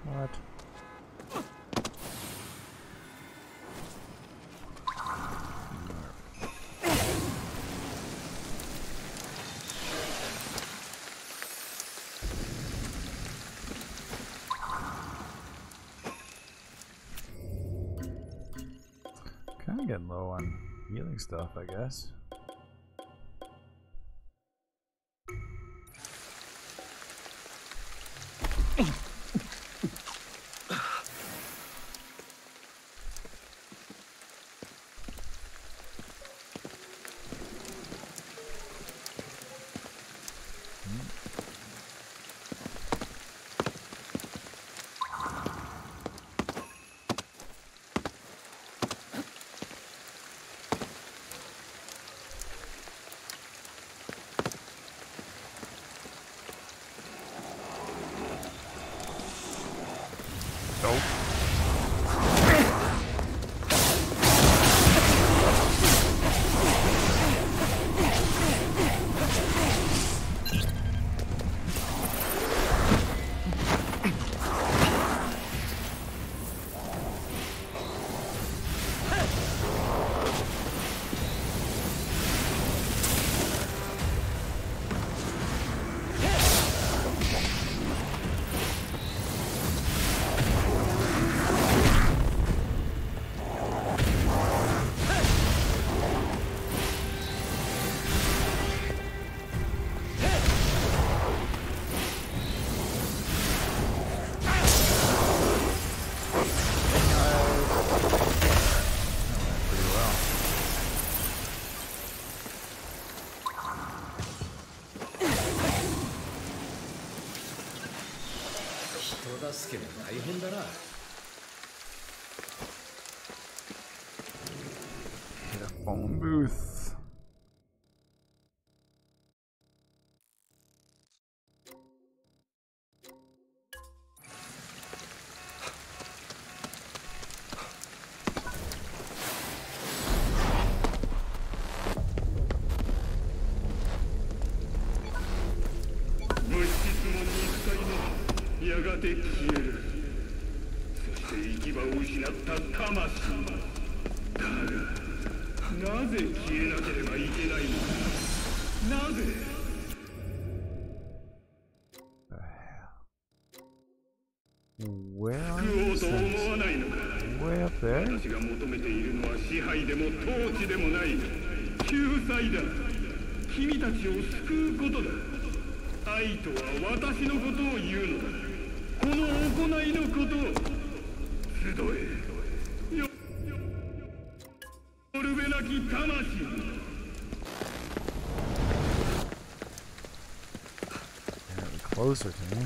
What? Kind of getting low on healing stuff, I guess. Get a phone booth. Where are you? Way up there? 私が求めているのは支配でも統治でもない救済だ。君たちを救うことだ。愛とは私のことを言うのだ。この行いのことを集えよるべなき魂。Closer to me.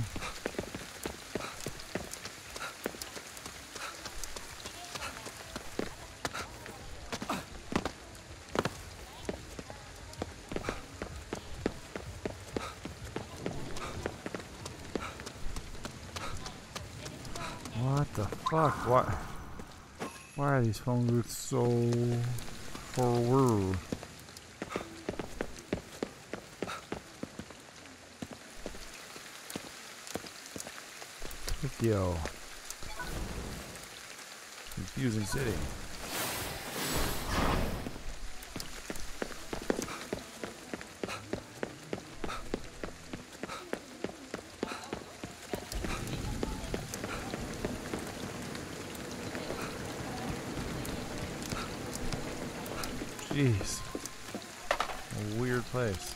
What the fuck? What? Why are these phone booths so forward? Tokyo. Confusing city. Jeez. A weird place.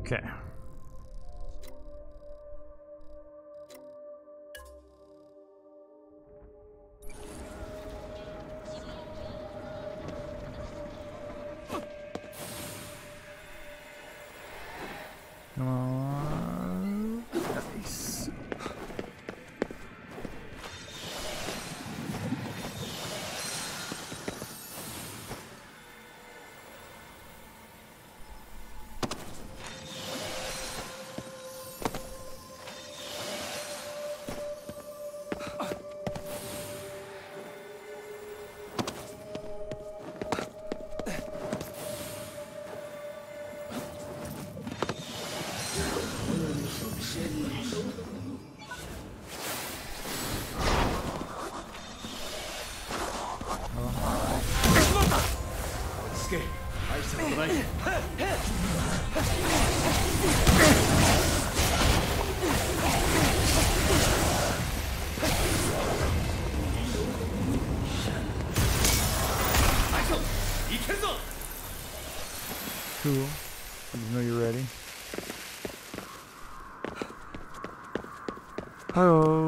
Okay. Come on. Nice. Cool. You know you're ready. Hello.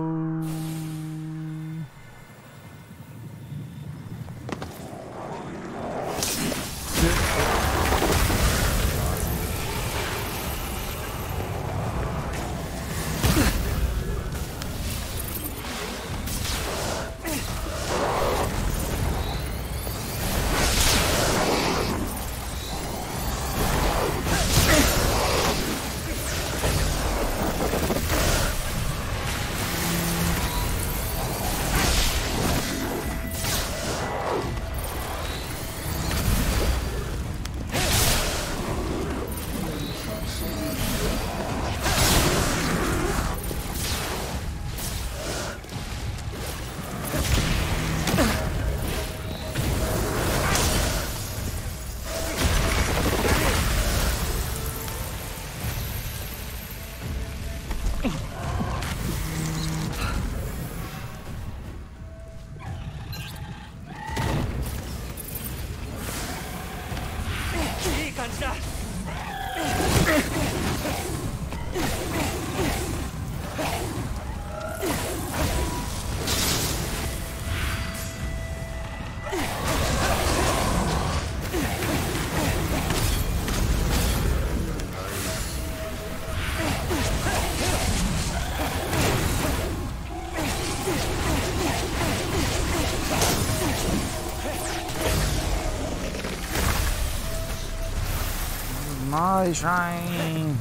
My shine.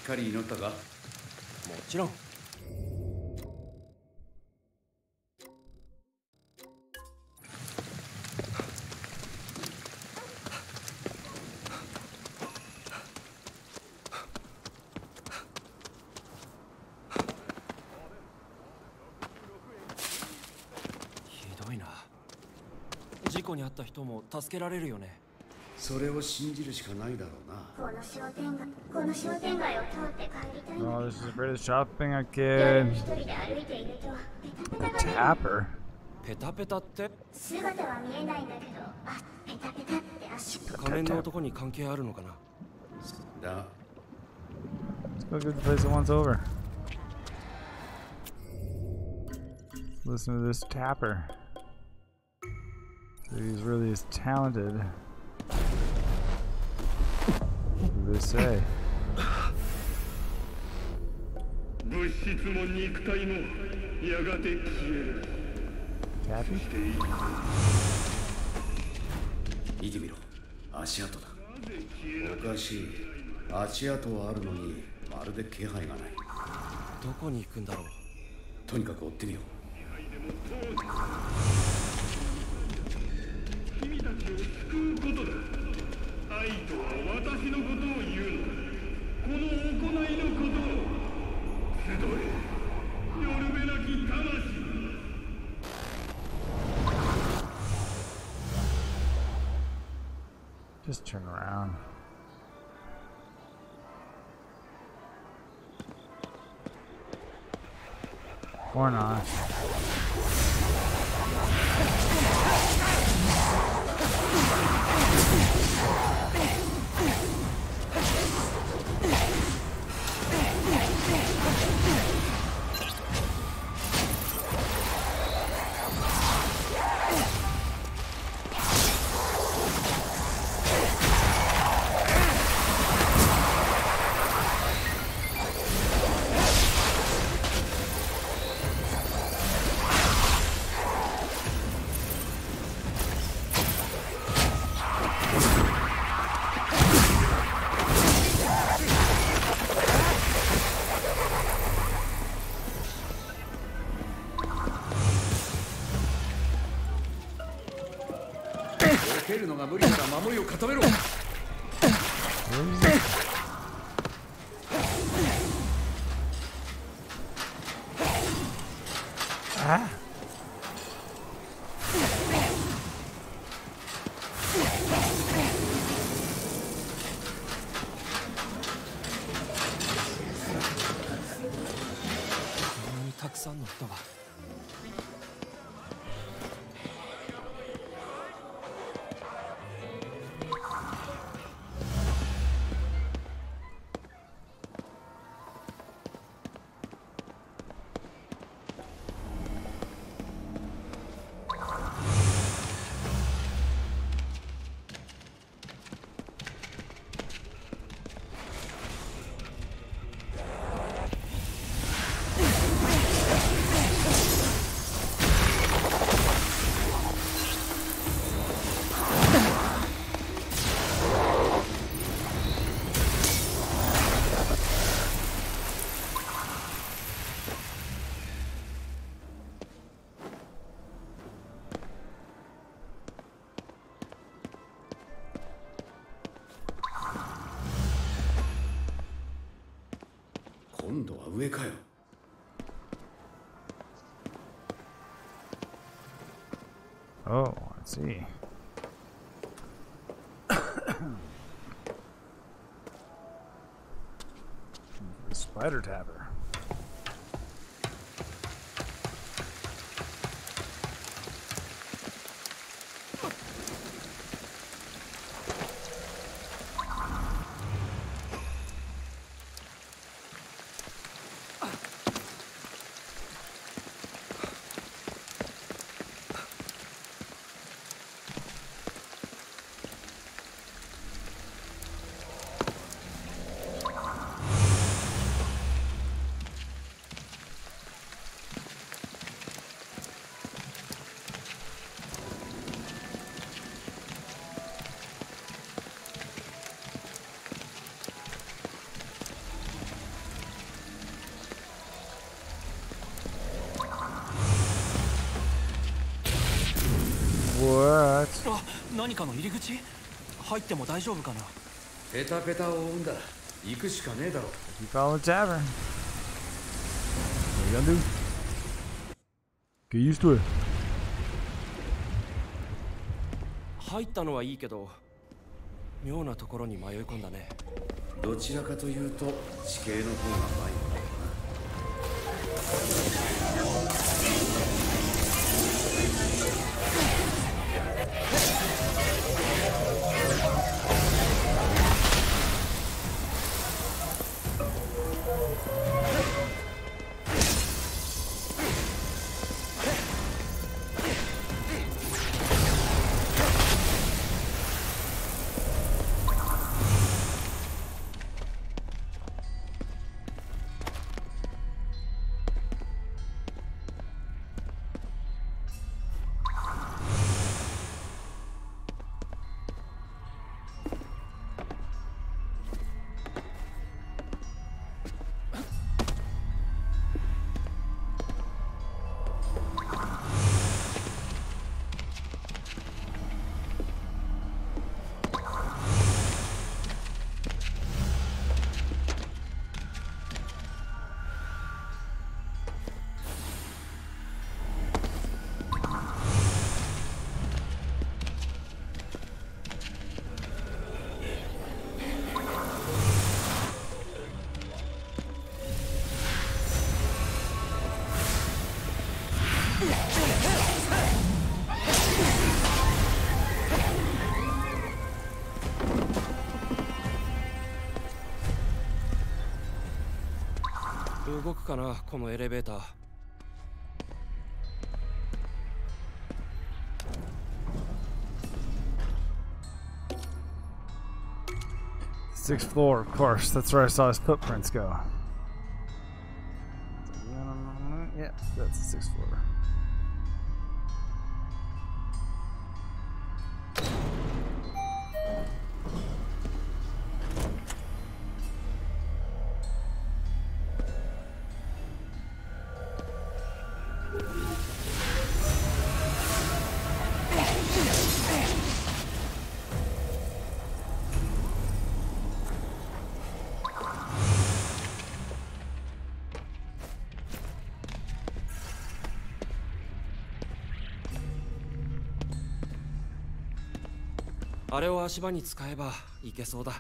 かり祈ったか？もちろん。ひどいな。事故に遭った人も助けられるよね。それを信じるしかないだろうな。この商店街を通って帰りたいんだ Oh, け this is the greatest shopping ど、夜 kid. 一人で歩いているとペタペ The タが出る。 tapper. ペタペタって？姿は見えないんだけど、あ、ペタペタって足。仮面の男に関係あるのかな？だ、 Let's go get the place that wants over. Listen to this tapper. He's really as talented. What do they say? 物質も肉体もやがて消える。 Tappy? 見てみろ。足跡だ。おかしい。足跡はあるのに、まるで気配がない。どこに行くんだろう。とにかく追ってみよう。君たちを救うことだ。愛とは私のことを言うのだ。この行いのことを集え、よるべなき魂。 Just turn around. Or not.蹴るのが無理なら守りを固めろ。Ah. Oh, let's see. The spider tapper. What? あ、何かの入り口？入っても大丈夫かな？ペタペタを追うんだ。行くしかねえだろ。 You follow the tavern. What you gonna do? Get used to it. 入ったのはいいけど、妙なところに迷い込んだね。どちらかというと地形の方が前になる動くかな、このエレベーター。Sixth floor, of course. That's where I saw his footprints go. Yeah, that's the sixth floor. I あれを足場に使えばいけそうだ。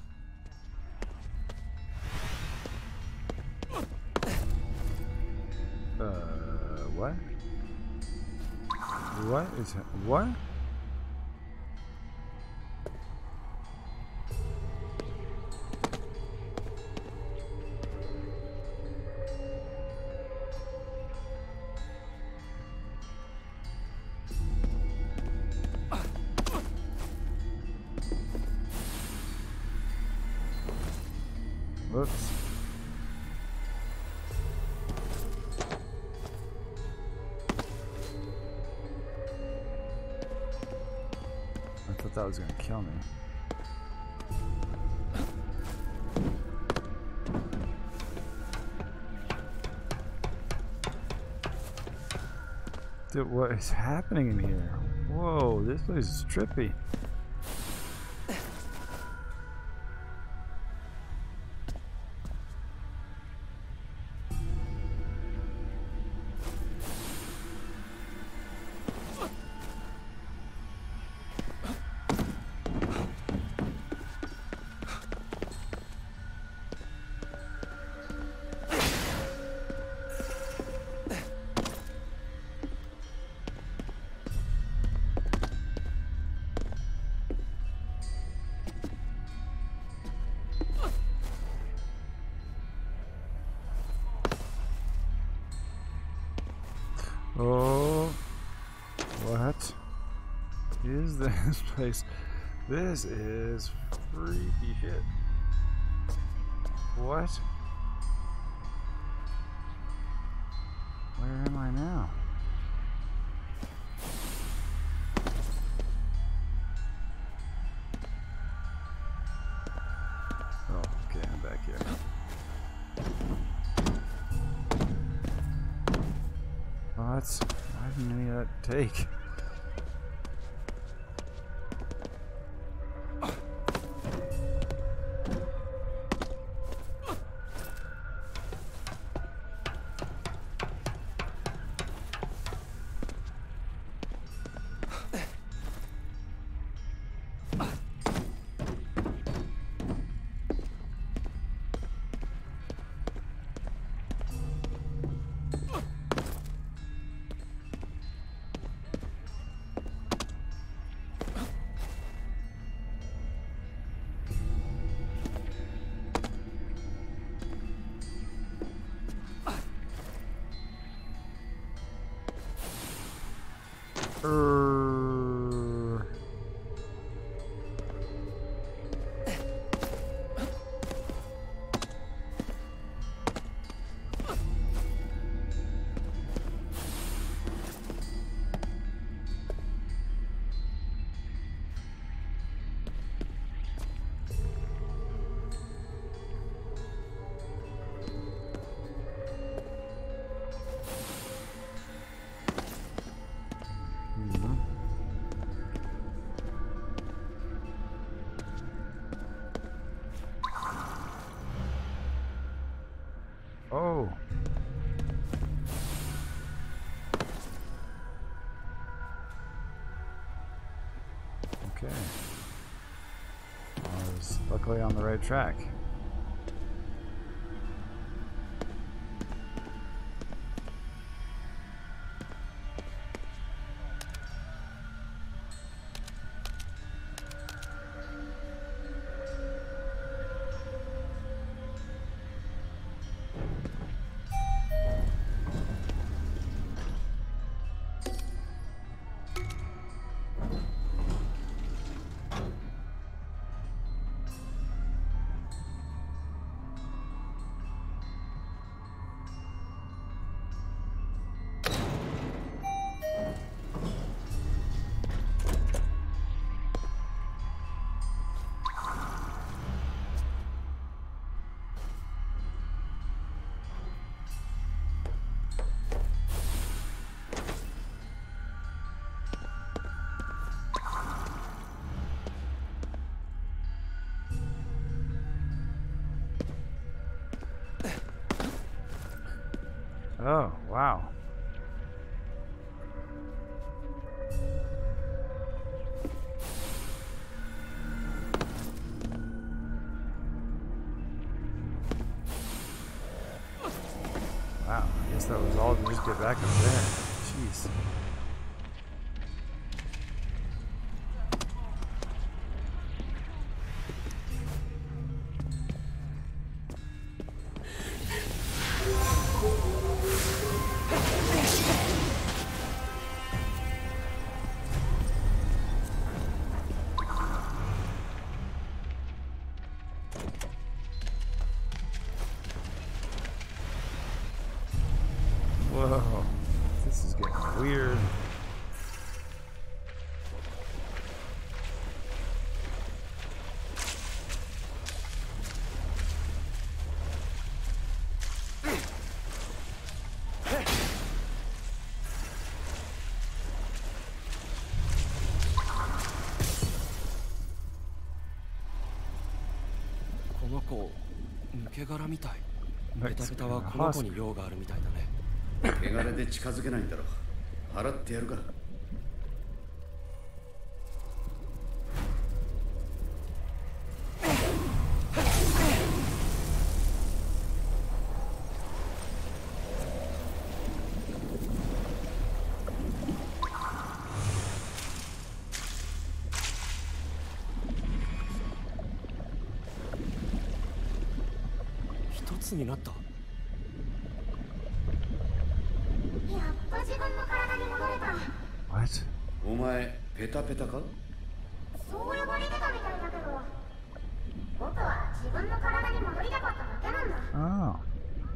What? What is it? What? Whoops. I thought that was gonna kill me. Dude, what is happening in here? Whoa, this place is trippy. Oh, what is this place? This is freaky shit. What? Where am I now? Oh, okay, I'm back here. What? Why didn't any of that take? Oh. Okay. I was luckily on the right track. Oh, wow. Wow, I guess that was all to just get back up there. Jeez. Whoa, this is getting weird. Hospital. 汚れで近づけないんだろう。払ってやるか。一つになった。 What? お前ペタペタか？そう呼ばれてたみたいだけど、僕は自分の体に戻りたかっただけなんだ。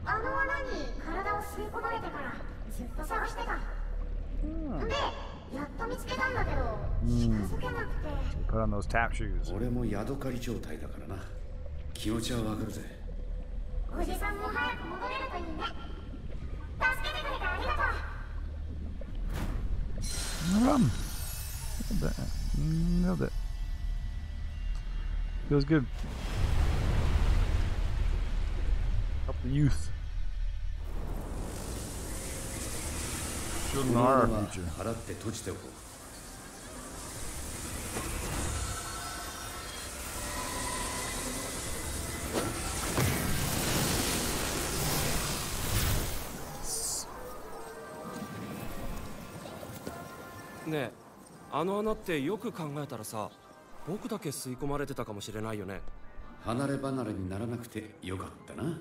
あの穴に体を吸い込まれてからずっと探してた。で、やっと見つけたんだけど、近づけなくて。Put on those tap shoes. 俺もヤドカリ状態だからな。気持ちはわかるぜ。おじさんも早く戻れるといいね。助けてくれてありがとう。 Nailed it. Feels good. Help the youth. Children are our future. 払って閉じておこう。ねえ、あの穴ってよく考えたらさ、僕だけ吸い込まれてたかもしれないよね。離れ離れにならなくてよかったな。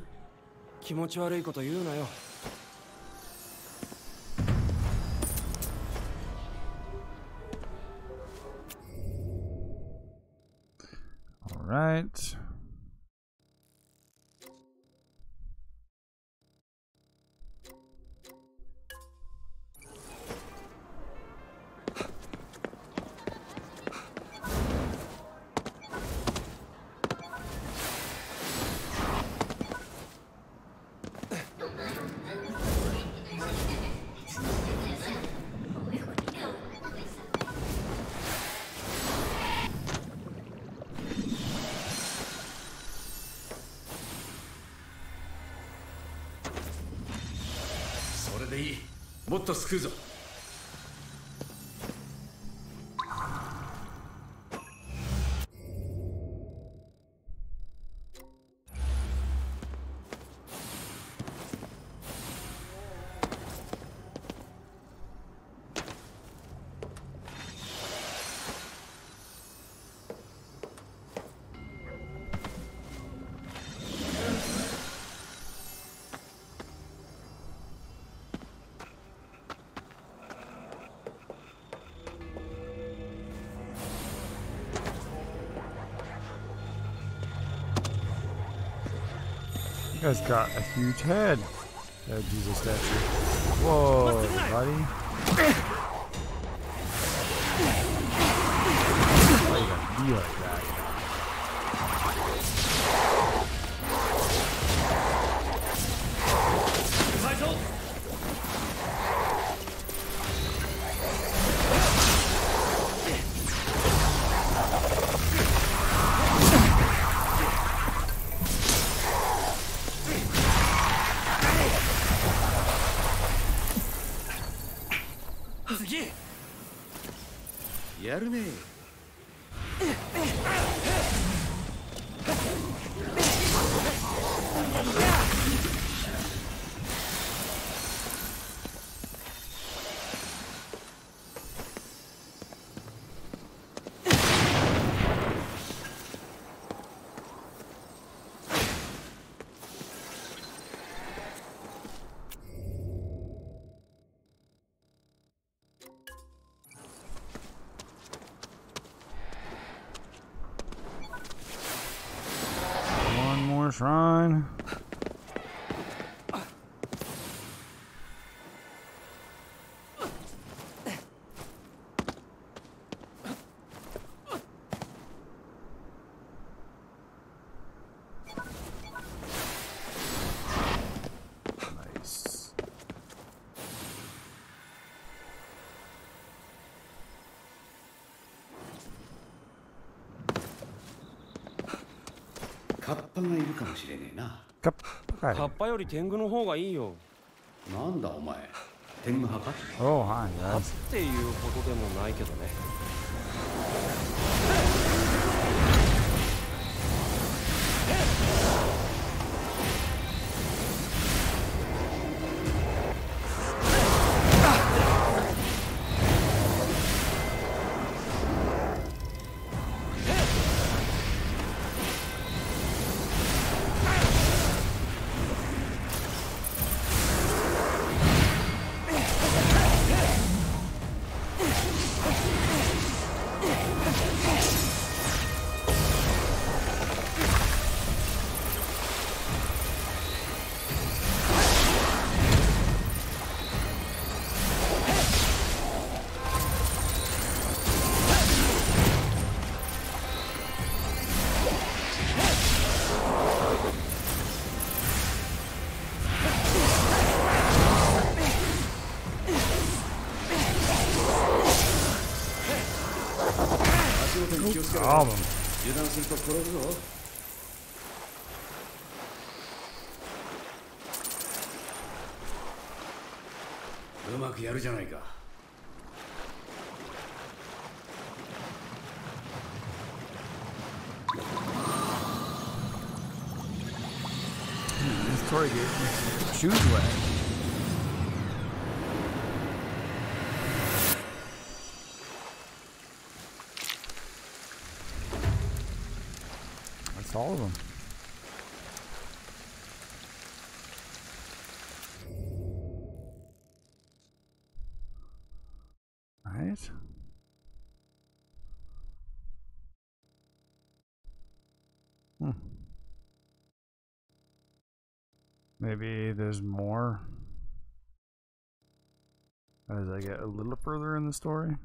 気持ち悪いこと言うなよ。All right.それでいい。もっと救うぞ。You guys got a huge head. That Jesus statue. Whoa, buddy. Why you gotta be like that?次やるね。One more shrine. Nice. カッパがいるかもしれねえな。カッカッパより天狗の方がいいよ。なんだお前、天狗派か。 Oh, hi, っ guys. ていうほどでもないけどね。Problem. 油断すると転ぶぞ。うまくやるじゃないか。This toy gave me shoes wet. all of them. Alright. Maybe there's more as I get a little further in the story.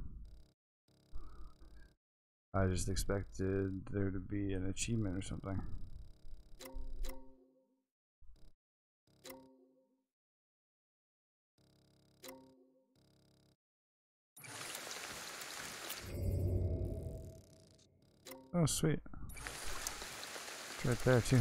I just expected there to be an achievement or something. Oh, sweet. It's right there, too.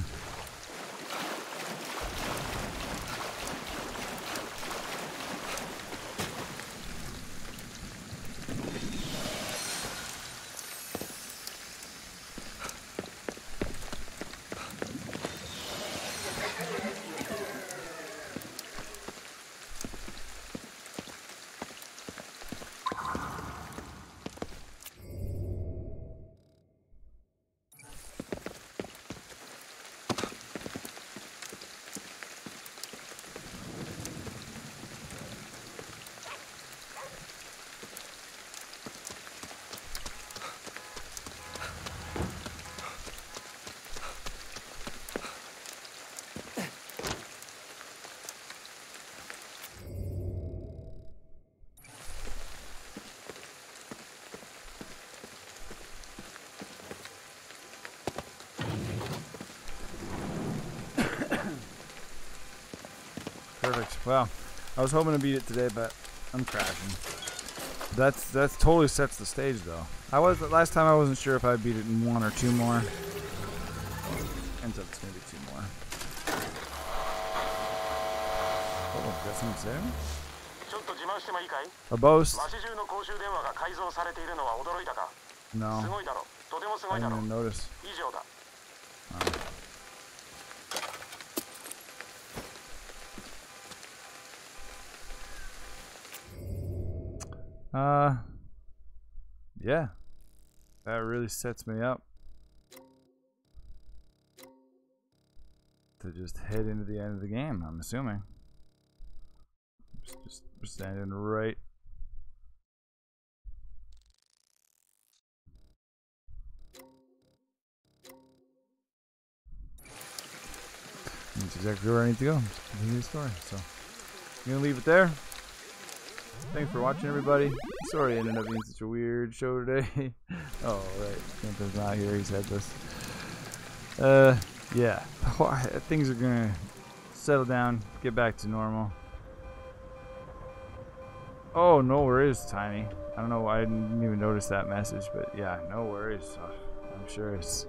Perfect. Well, I was hoping to beat it today, but I'm crashing. That's totally sets the stage, though. Last time I wasn't sure if I'd beat it in 1 or 2 more. Ends up it's gonna be 2 more. Oh, got something to say? A boast? No. I didn't even notice. Yeah, that really sets me up to just head into the end of the game, I'm assuming. Just standing right. That's exactly where I need to go. Continue the story. So I'm gonna leave it there. Thanks for watching, everybody. Sorry it ended up being such a weird show today. Oh, right. Grimpen's not here. He's headless. Yeah. Things are gonna settle down, get back to normal. Oh, no worries, Tiny. I don't know why I didn't even notice that message, but yeah, no worries. I'm sure it's...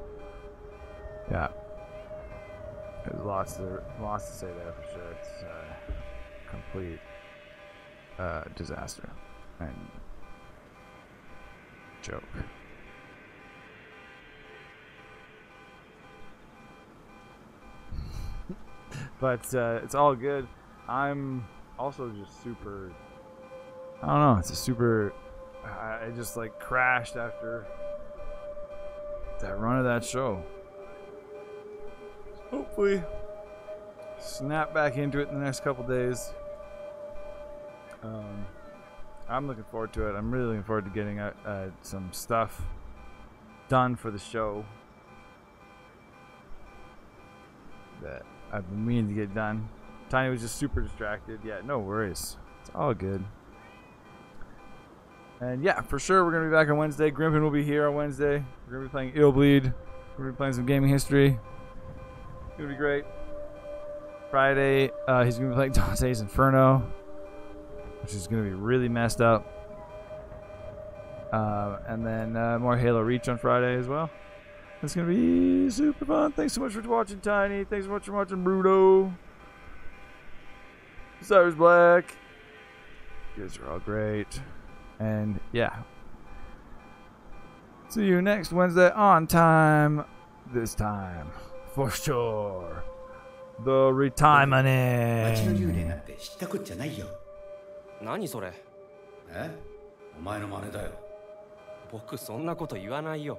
Yeah. There's lots to say there for sure. It's complete... disaster and joke. But it's all good. I'm also just super, I don't know, it's a super, I just like crashed after that run of that show. Hopefully snap back into it in the next couple days. I'm looking forward to it. I'm really looking forward to getting some stuff done for the show that I've been meaning to get done. Tiny was just super distracted. Yeah, no worries. It's all good. And yeah, for sure, we're going to be back on Wednesday. Grimpen will be here on Wednesday. We're going to be playing Illbleed. We're going to be playing some gaming history. It's going to be great. Friday, he's going to be playing Dante's Inferno, which is going to be really messed up. And then more Halo Reach on Friday as well. It's going to be super fun. Thanks so much for watching, Tiny. Thanks so much for watching, Bruto. Cyrus Black. You guys are all great. And yeah. See you next Wednesday on time. This time. For sure. The retirement. 町の幽霊なんて知ったこっちゃないよ。何それ？え？お前の真似だよ。僕そんなこと言わないよ。